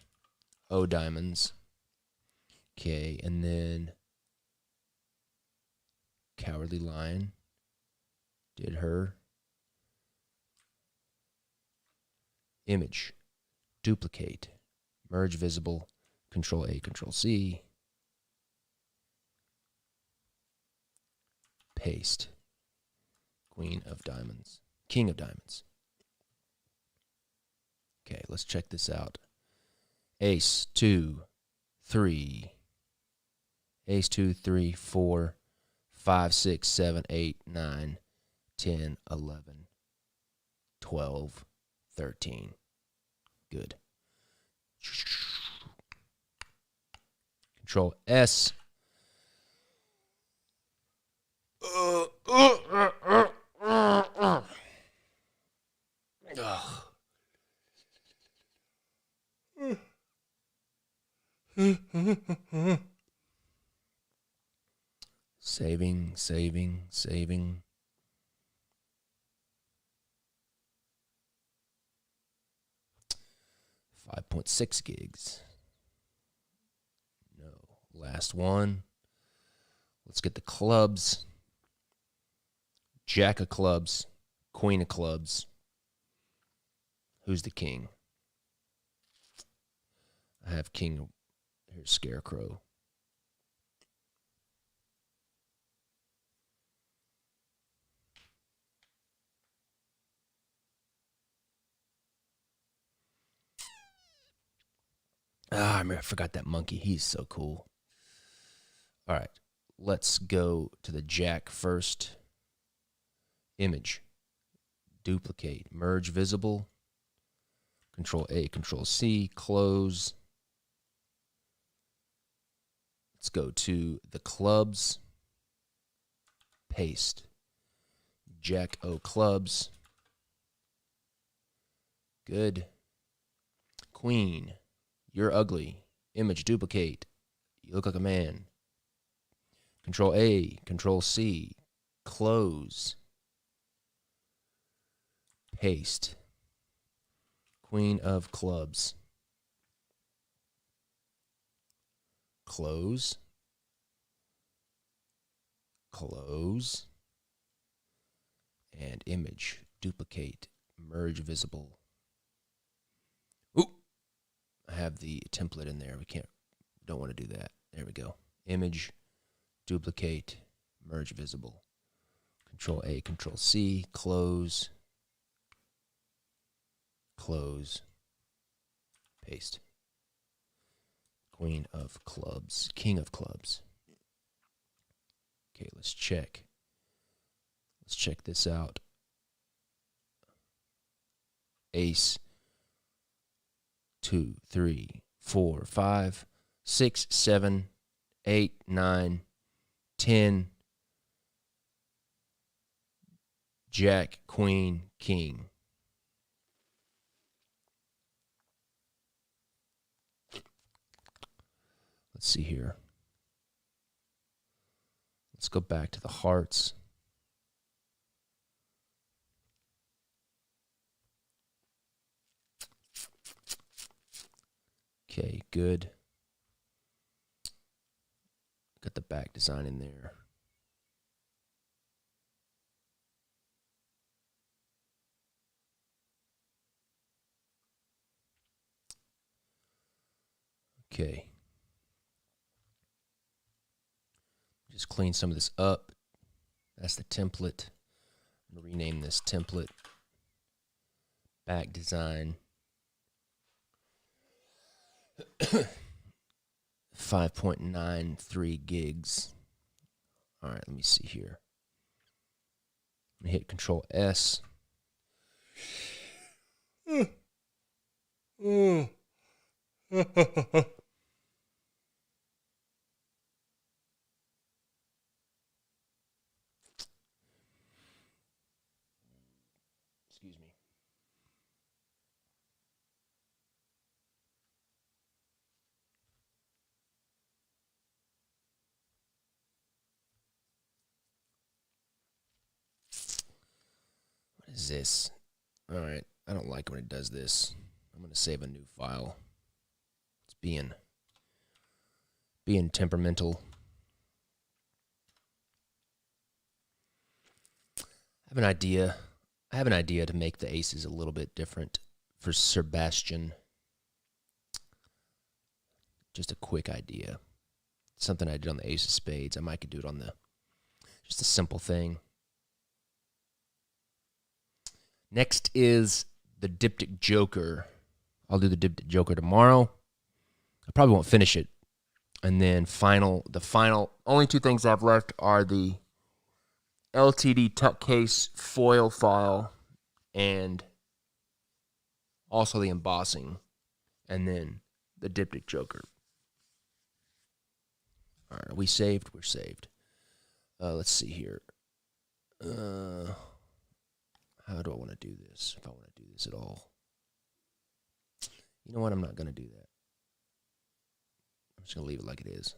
o' diamonds. Okay, and then Cowardly Lion. Did her. Image. Duplicate. Merge visible. Control A, Control C. Paste. Queen of diamonds. King of diamonds. Okay, let's check this out. Ace, 2, 3. Ace, 2, 3, 4, 5, 6, 7, 8, 9, 10, 11, 12, 13. Good. Control S. Saving, saving, saving. .6 gigs. No. Last one. Let's get the clubs. Jack of clubs. Queen of clubs. Who's the king? I have king. Here's Scarecrow. I forgot that monkey. He's so cool. All right. Let's go to the Jack first. Image. Duplicate. Merge visible. Control A, Control C. Close. Let's go to the clubs. Paste. Jack O clubs. Good. Queen. You're ugly. Image duplicate. You look like a man. Control A, Control C. Close. Paste. Queen of clubs. Close. Close. And image. Duplicate. Merge visible. Ooh. I have the template in there. Don't want to do that. There we go. Image. Duplicate. Merge visible. Control A, Control C. Close. Close. Paste. Queen of clubs. King of clubs. Okay, let's check. Let's check this out. Ace. 2, 3, 4, 5, 6, 7, 8, 9, 10. Jack, Queen, King. Let's see here. Let's go back to the hearts. Okay, good. Got the back design in there. Okay. Just clean some of this up. That's the template. I'm going to rename this template. Back design. 5.93 gigs. All right, let me see here. I'm going to hit Control S. Excuse me. What is this? All right, I don't like when it does this. I'm going to save a new file. It's being temperamental. I have an idea to make the aces a little bit different for Sebastian. Just a quick idea. Something I did on the ace of spades. I might could do it on just a simple thing. Next is the Diptych Joker. I'll do the Diptych Joker tomorrow. I probably won't finish it. And then the final, only two things I have left are the LTD tuck case foil file and also the embossing, and then the Diptych Joker. All right, are we saved? We're saved. Let's see here. How do I want to do this? If I want to do this at all. You know what? I'm not going to do that. I'm just going to leave it like it is.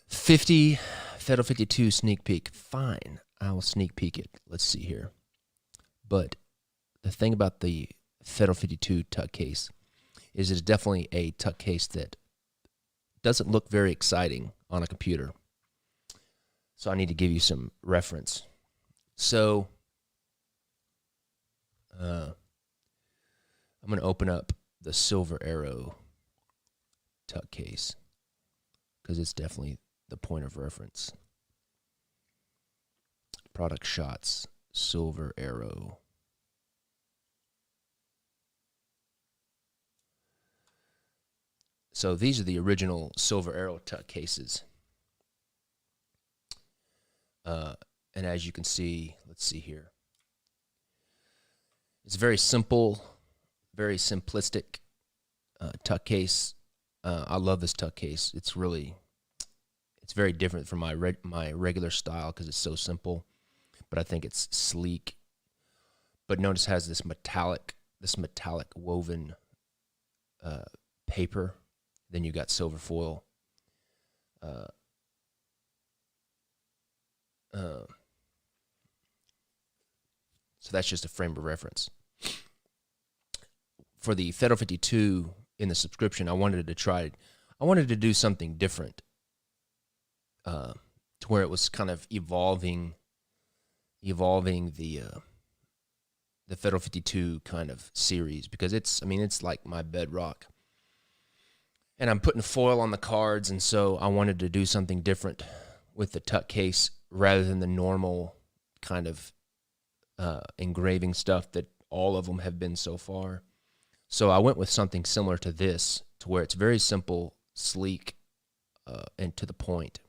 50 Federal 52 sneak peek. Fine. I will sneak peek it. Let's see here. But the thing about the Federal 52 tuck case is it's definitely a tuck case that doesn't look very exciting on a computer. So I need to give you some reference. So I'm going to open up the Silver Arrow tuck case because it's definitely the point of reference. Product shots, Silver Arrow. So these are the original Silver Arrow tuck cases. And as you can see, let's see here. It's very simple, very simplistic tuck case. I love this tuck case. It's very different from my regular style because it's so simple. But I think it's sleek. But notice it has this metallic woven paper. Then you got silver foil. So that's just a frame of reference. For the Federal 52 in the subscription, I wanted to do something different, to where it was kind of evolving the Federal 52 kind of series, because it's like my bedrock. And I'm putting foil on the cards, and so I wanted to do something different with the tuck case rather than the normal kind of engraving stuff that all of them have been so far. So I went with something similar to this, to where it's very simple, sleek, and to the point.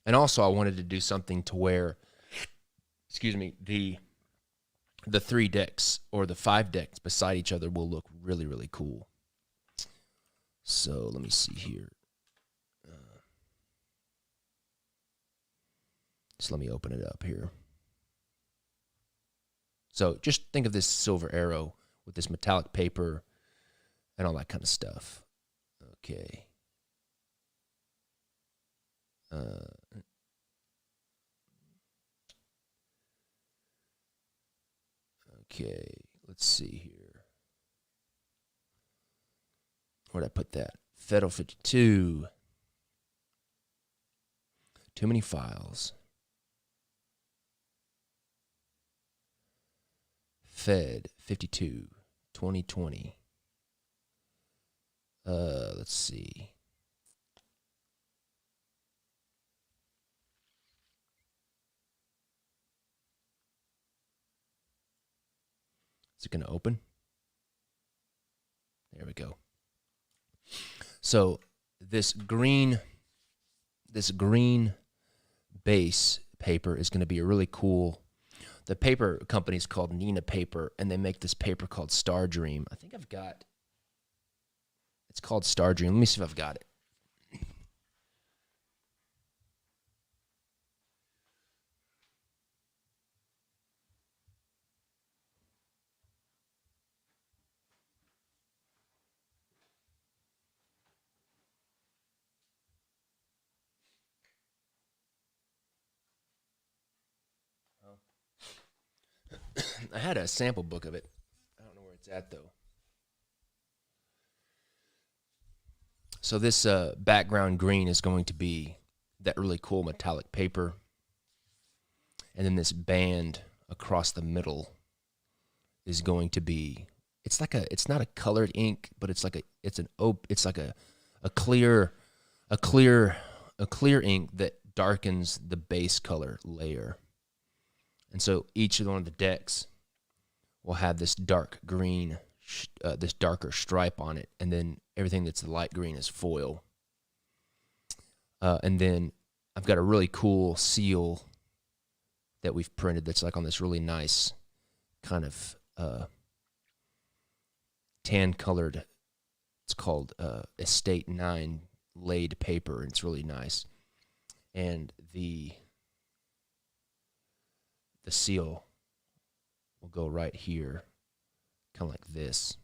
And also I wanted to do something to where, the 3 decks or the 5 decks beside each other will look really, really cool. So let me see here. So let me open it up here. So just think of this Silver Arrow with this metallic paper and all that kind of stuff. Okay. Okay, let's see here. Where'd I put that? Federal 52. Too many files. Fed 52, 2020. Let's see. Is it going to open? There we go. So this green base paper is going to be a really cool. The paper company is called Neenah Paper, and they make this paper called Star Dream. I think it's called Star Dream. Let me see if I've got it. I had a sample book of it. I don't know where it's at, though. So this background green is going to be that really cool metallic paper. And then this band across the middle is going to be, it's not a colored ink, but it's like a clear ink that darkens the base color layer. And so each one of the decks will have this dark green, this darker stripe on it, and then everything that's the light green is foil. And then I've got a really cool seal that we've printed that's like on this really nice kind of tan-colored, it's called Estate 9 laid paper, and it's really nice. And the the seal will go right here, kind of like this.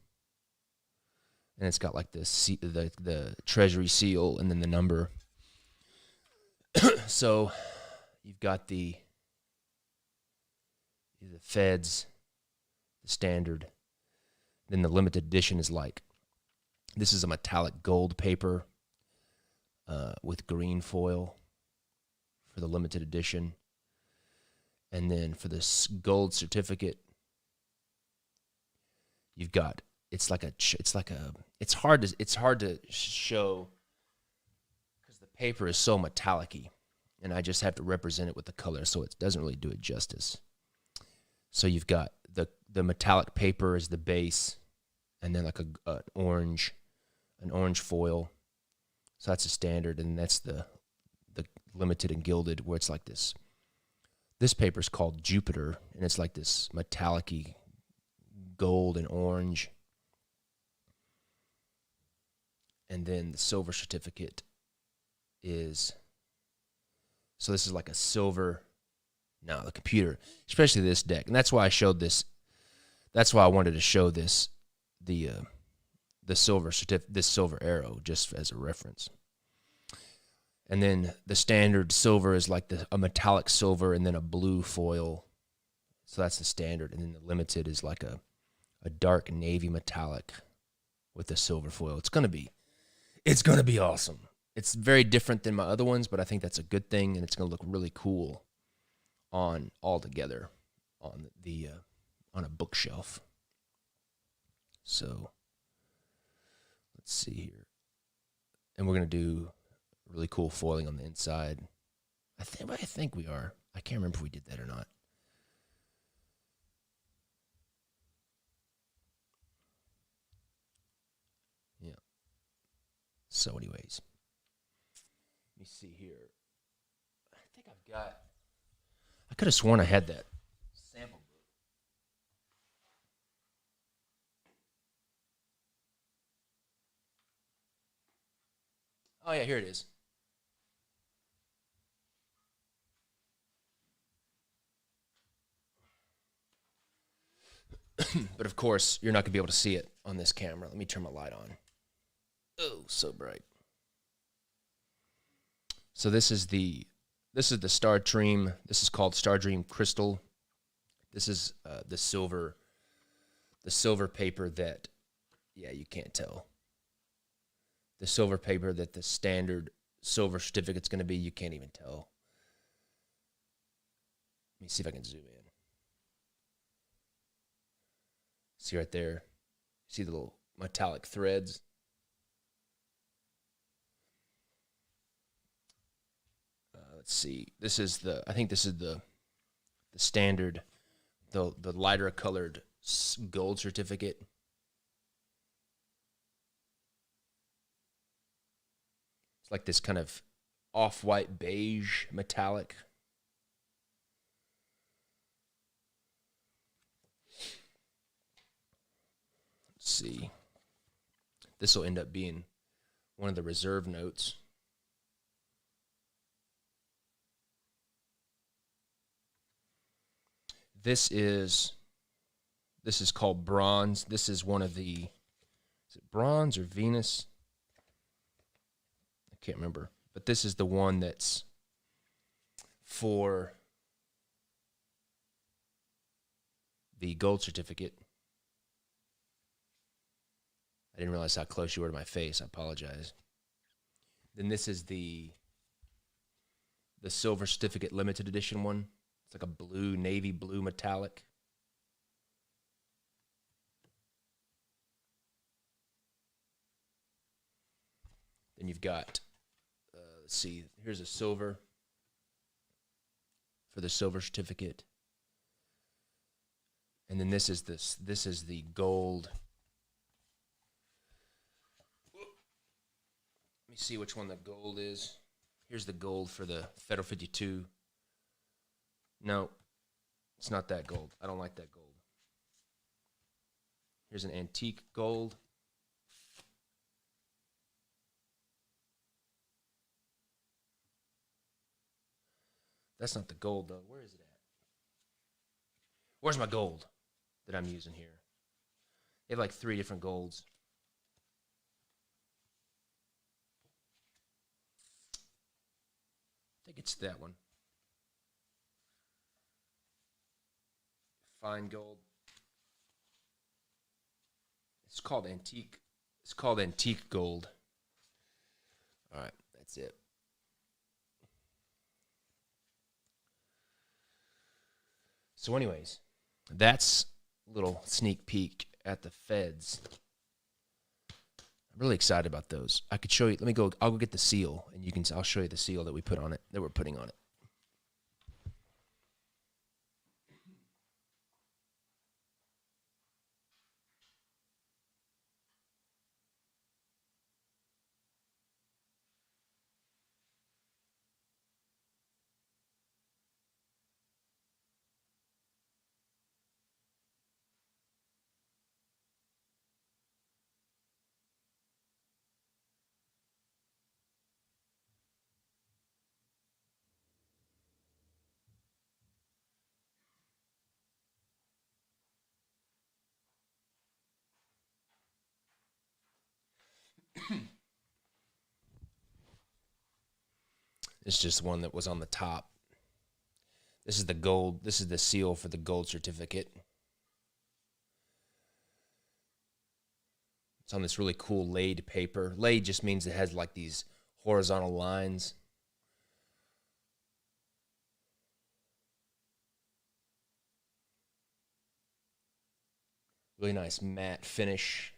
And it's got like the treasury seal and then the number. So you've got the feds, the standard, then the limited edition is like, this is a metallic gold paper with green foil for the limited edition. And then for this gold certificate, you've got, it's hard to show because the paper is so metallic-y, and I just have to represent it with the color, so it doesn't really do it justice. So you've got the metallic paper as the base, and then like an orange foil. So that's a standard, and that's the limited and gilded, where it's like this. This paper is called Jupiter, and it's like this metallic-y gold and orange. And then the silver certificate is, so this is like a silver, no, the computer, especially this deck. And that's why I showed this. That's why I wanted to show this, the silver this silver arrow, just as a reference. And then the standard silver is like a metallic silver and then a blue foil. So that's the standard. And then the limited is like a dark navy metallic with the silver foil. It's going to be awesome. It's very different than my other ones, but I think that's a good thing, and it's going to look really cool on a bookshelf. So let's see here. And we're going to do really cool foiling on the inside. I think we are. I can't remember if we did that or not. Yeah. So anyways, let me see here. I could have sworn I had that sample book. Oh yeah, here it is. But of course, you're not going to be able to see it on this camera. Let me turn my light on. Oh, so bright. So this is the Star Dream. This is called Star Dream Crystal. This is the silver paper that, yeah, you can't tell. The silver paper that the standard silver certificate's going to be, you can't even tell. Let me see if I can zoom in. See right there? See the little metallic threads? Let's see. I think this is the standard, the lighter colored gold certificate. It's like this kind of off-white beige metallic. Let's see. This will end up being one of the reserve notes. This is called bronze. This is one of the, is it bronze or Venus? I can't remember. But this is the one that's for the gold certificate. I didn't realize how close you were to my face. I apologize. Then this is the silver certificate limited edition one. It's like a blue, navy blue metallic. Then you've got, let's see, here's a silver for the silver certificate. And then this is the gold. Let me see which one the gold is. Here's the gold for the Federal 52. No, it's not that gold. I don't like that gold. Here's an antique gold. That's not the gold, though. Where is it at? Where's my gold that I'm using here? They have like 3 different golds. I think it's that one. Fine gold. It's called antique. It's called antique gold. All right, that's it. So anyways, that's a little sneak peek at the feds. I'm really excited about those. I could show you. I'll go get the seal, and I'll show you the seal that we put on it, that we're putting on it. It's just one that was on the top. This is the gold. This is the seal for the gold certificate. It's on this really cool laid paper. Laid just means it has like these horizontal lines. Really nice matte finish.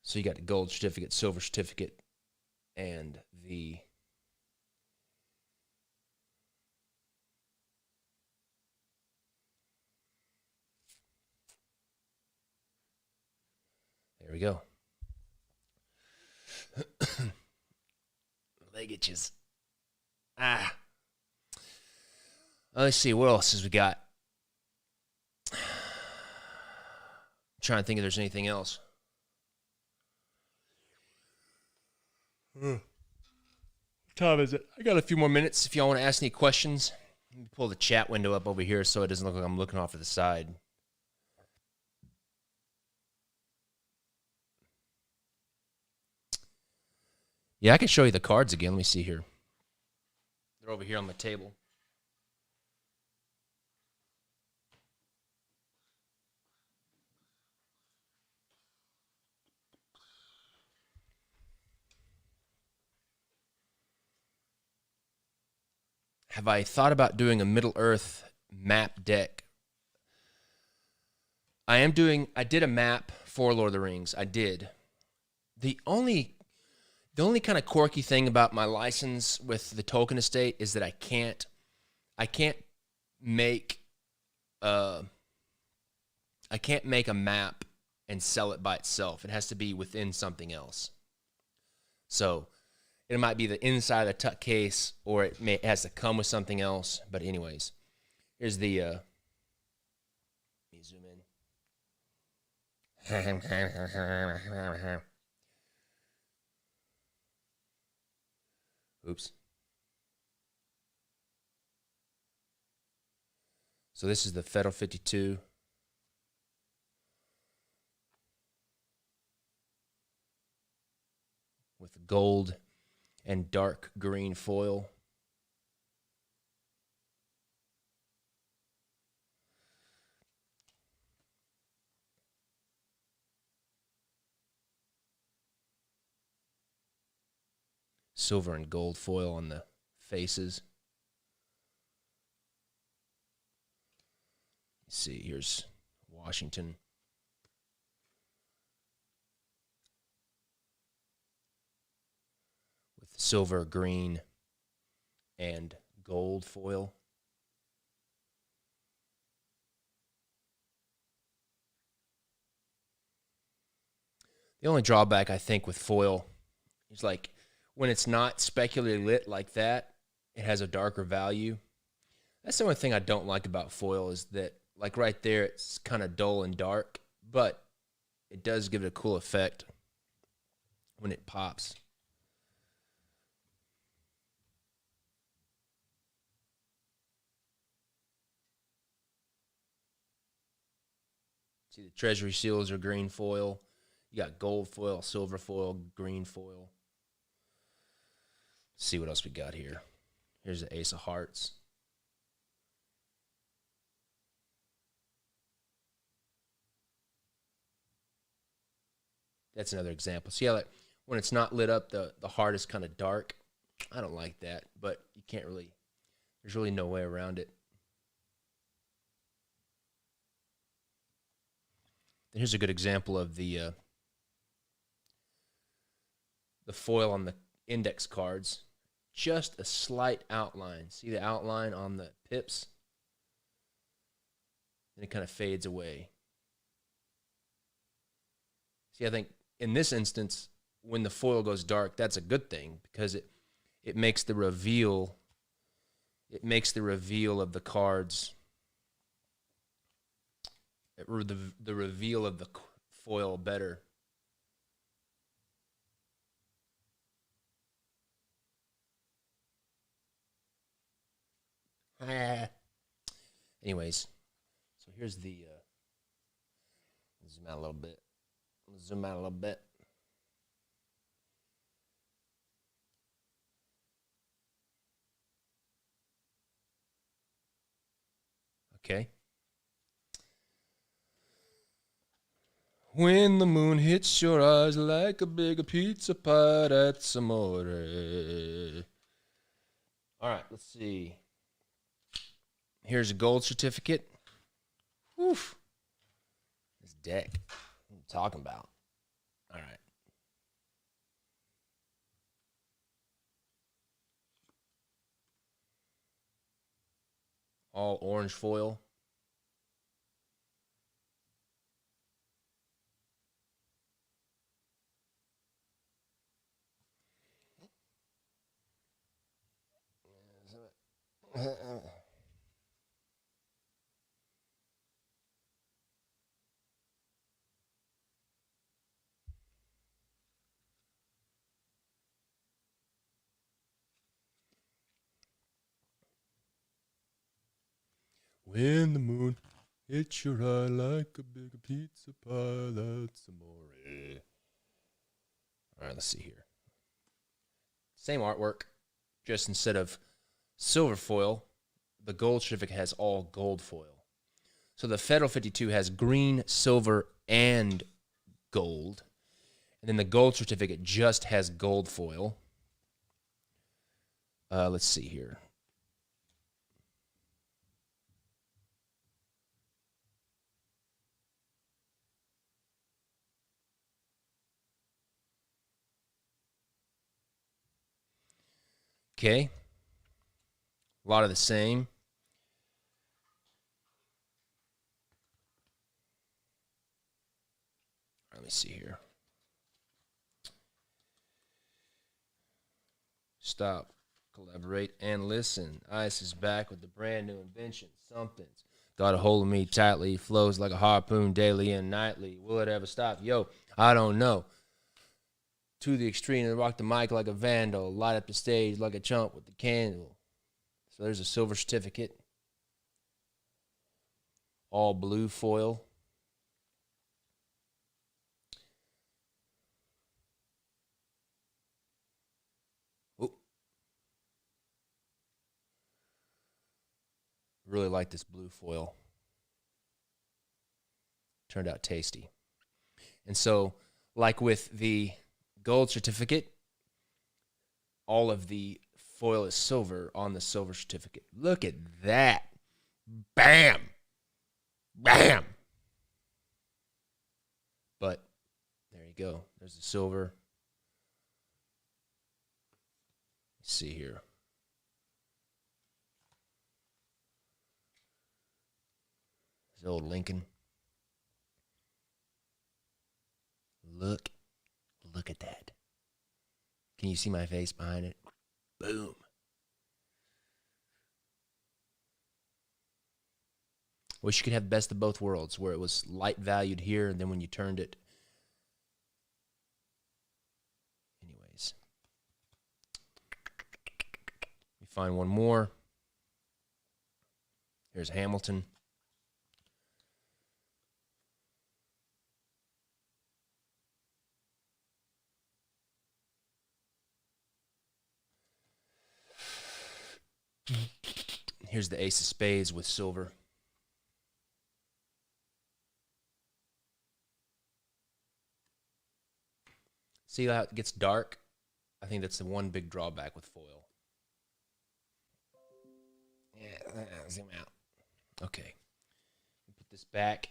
So you got the gold certificate, silver certificate, and the there we go. Leg itches. Let's see, what else has we got? I'm trying to think if there's anything else. What time is it? I got a few more minutes if y'all want to ask any questions. Let me pull the chat window up over here so it doesn't look like I'm looking off to the side. Yeah, I can show you the cards again. Let me see here. They're over here on the table. Have I thought about doing a Middle-earth map deck? I did a map for Lord of the Rings. I did. The only kind of quirky thing about my license with the Tolkien estate is that I can't make a map and sell it by itself. It has to be within something else. So it might be the inside of the tuck case, or it has to come with something else. But anyways, here's the. Let me zoom in. Oops. So this is the Federal 52. With gold and dark green foil. Silver and gold foil on the faces. Let's see, here's Washington. With silver, green, and gold foil. The only drawback, I think, with foil is like when it's not specularly lit like that, it has a darker value. That's the only thing I don't like about foil is that, like right there, it's kind of dull and dark, but it does give it a cool effect when it pops. See, the treasury seals are green foil. You got gold foil, silver foil, green foil. Let's see what else we got here. Here's the Ace of Hearts. That's another example. See how that when it's not lit up, the heart is kind of dark. I don't like that, but you can't really, there's really no way around it. Here's a good example of the foil on the index cards. Just a slight outline. See the outline on the pips? And it kind of fades away. See, I think in this instance, when the foil goes dark, that's a good thing because it makes the reveal. It makes the reveal of the cards. The reveal of the foil better. Anyways, so here's the zoom out a little bit. Zoom out a little bit. Okay. When the moon hits your eyes like a big pizza pie, that's amore. All right, let's see. Here's a gold certificate. Woof. This deck. What am I talking about? All right. All orange foil. When the moon hits your eye like a big pizza pie, that's amore. All right, let's see here. Same artwork, just instead of silver foil, the gold certificate has all gold foil. So the Federal 52 has green, silver, and gold. And then the gold certificate just has gold foil. Let's see here. Okay. A lot of the same. Let me see here. Stop, collaborate, and listen. Ice is back with the brand new invention. Something's got a hold of me tightly. Flows like a harpoon daily and nightly. Will it ever stop? Yo, I don't know. To the extreme and rock the mic like a vandal. Light up the stage like a chump with the candle. So there's a silver certificate. All blue foil. Ooh. Really like this blue foil. Turned out tasty. And so, like with the gold certificate, all of the foil is silver on the silver certificate. Look at that. Bam. Bam. But there you go. There's the silver. Let's see here. There's old Lincoln. Look at that. Can you see my face behind it? Boom. Wish you could have the best of both worlds, where it was light valued here, and then when you turned it. Anyways. Let me find one more. Here's Hamilton. Here's the ace of spades with silver. See how it gets dark? I think that's the one big drawback with foil. Yeah, zoom out. Okay. Put this back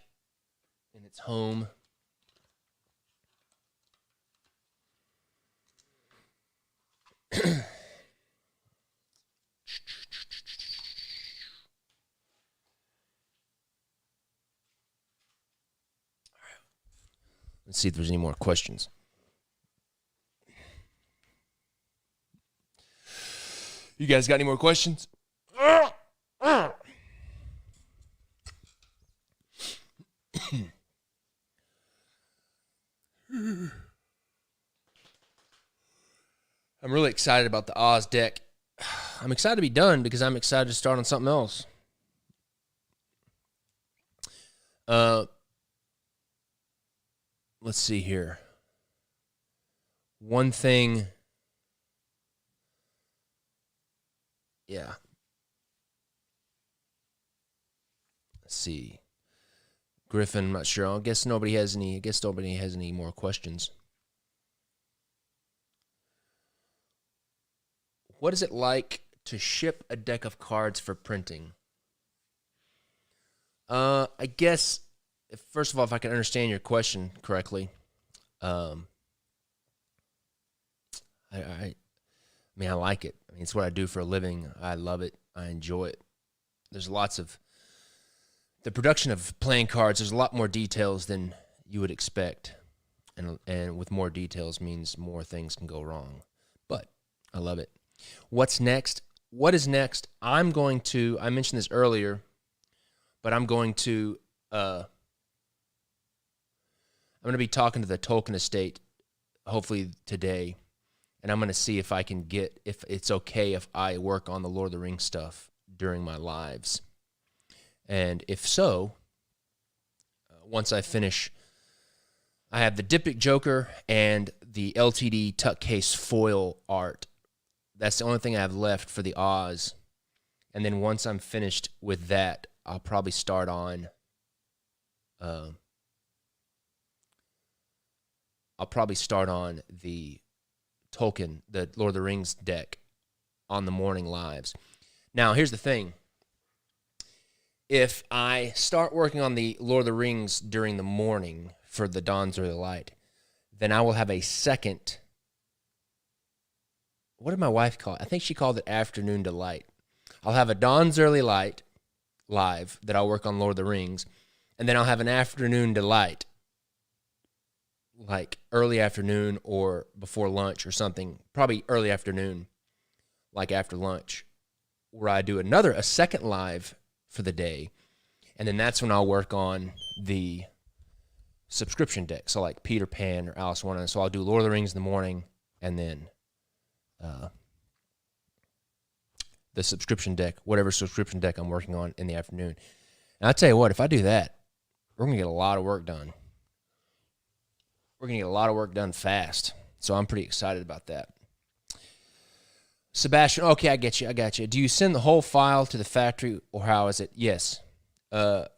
in its home. Let's see if there's any more questions. You guys got any more questions? I'm really excited about the Oz deck. I'm excited to be done because I'm excited to start on something else. Let's see here. One thing. Yeah. Let's see. Griffin, I'm not sure. I guess nobody has any more questions. What is it like to ship a deck of cards for printing? I guess, first of all, if I can understand your question correctly, I mean, I like it. I mean, it's what I do for a living. I love it. I enjoy it. There's lots of the production of playing cards. There's a lot more details than you would expect, and with more details means more things can go wrong. But I love it. What's next? What is next? I mentioned this earlier, but I'm going to be talking to the Tolkien estate hopefully today, and I'm going to see if it's okay if I work on the Lord of the Rings stuff during my lives. And if so, once I finish, I have the Diptych Joker and the LTD Tuck Case foil art. That's the only thing I have left for the Oz. And then once I'm finished with that, I'll probably start on the Tolkien, the Lord of the Rings deck on the morning lives. Now, here's the thing. If I start working on the Lord of the Rings during the morning for the Dawn's Early Light, then I will have a second. What did my wife call it? I think she called it Afternoon Delight. I'll have a Dawn's Early Light live that I'll work on Lord of the Rings, and then I'll have an Afternoon Delight, like early afternoon or before lunch or something, probably early afternoon, like after lunch, where I do a second live for the day, and then that's when I'll work on the subscription deck, so like Peter Pan or Alice in Wonderland. So I'll do Lord of the Rings in the morning, and then the subscription deck, whatever subscription deck I'm working on in the afternoon. And I tell you what, if I do that, we're going to get a lot of work done. We're going to get a lot of work done fast. So I'm pretty excited about that. Sebastian, okay, I get you. Do you send the whole file to the factory, or how is it? Yes. That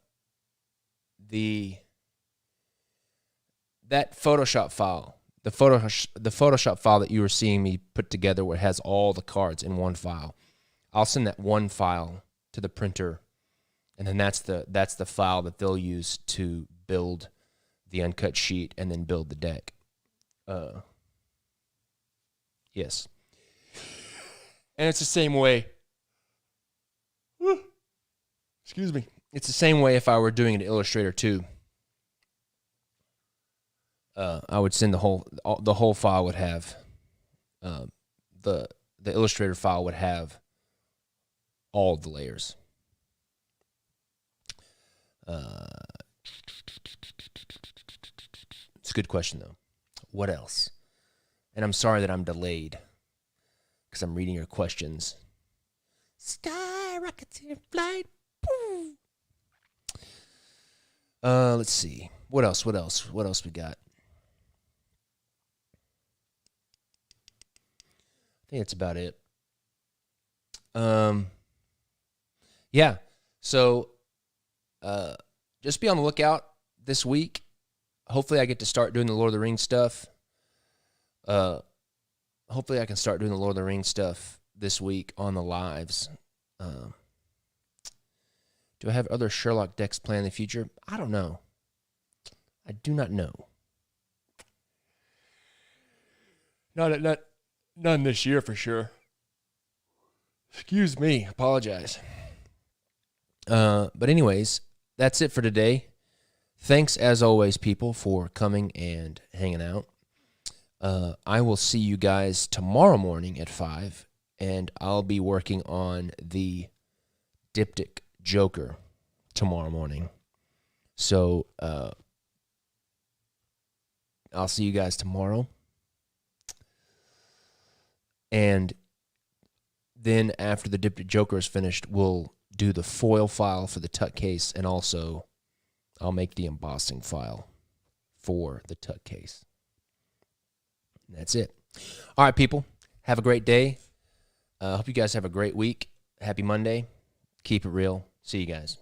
Photoshop file, the Photoshop file that you were seeing me put together, where it has all the cards in one file, I'll send that one file to the printer, and then that's the file that they'll use to build the uncut sheet and then build the deck. Yes. And it's the same way. Excuse me. It's the same way if I were doing it in Illustrator too. I would send the whole file would have the Illustrator file would have all the layers. It's a good question though. What else? And I'm sorry that I'm delayed because I'm reading your questions. Skyrockets in flight. Let's see. What else we got? I think that's about it. Yeah. So just be on the lookout this week. Hopefully I get to start doing the Lord of the Rings stuff. Hopefully I can start doing the Lord of the Rings stuff this week on the lives. Do I have other Sherlock decks planned in the future? I don't know. I do not know. None this year for sure. Excuse me. Apologize. But anyways, that's it for today. Thanks as always, people, for coming and hanging out. I will see you guys tomorrow morning at 5, and I'll be working on the Diptych Joker tomorrow morning. So I'll see you guys tomorrow. And then after the Diptych Joker is finished, we'll do the foil file for the Tuck case, and also I'll make the embossing file for the Tuck case. And that's it. All right, people. Have a great day. Hope you guys have a great week. Happy Monday. Keep it real. See you guys.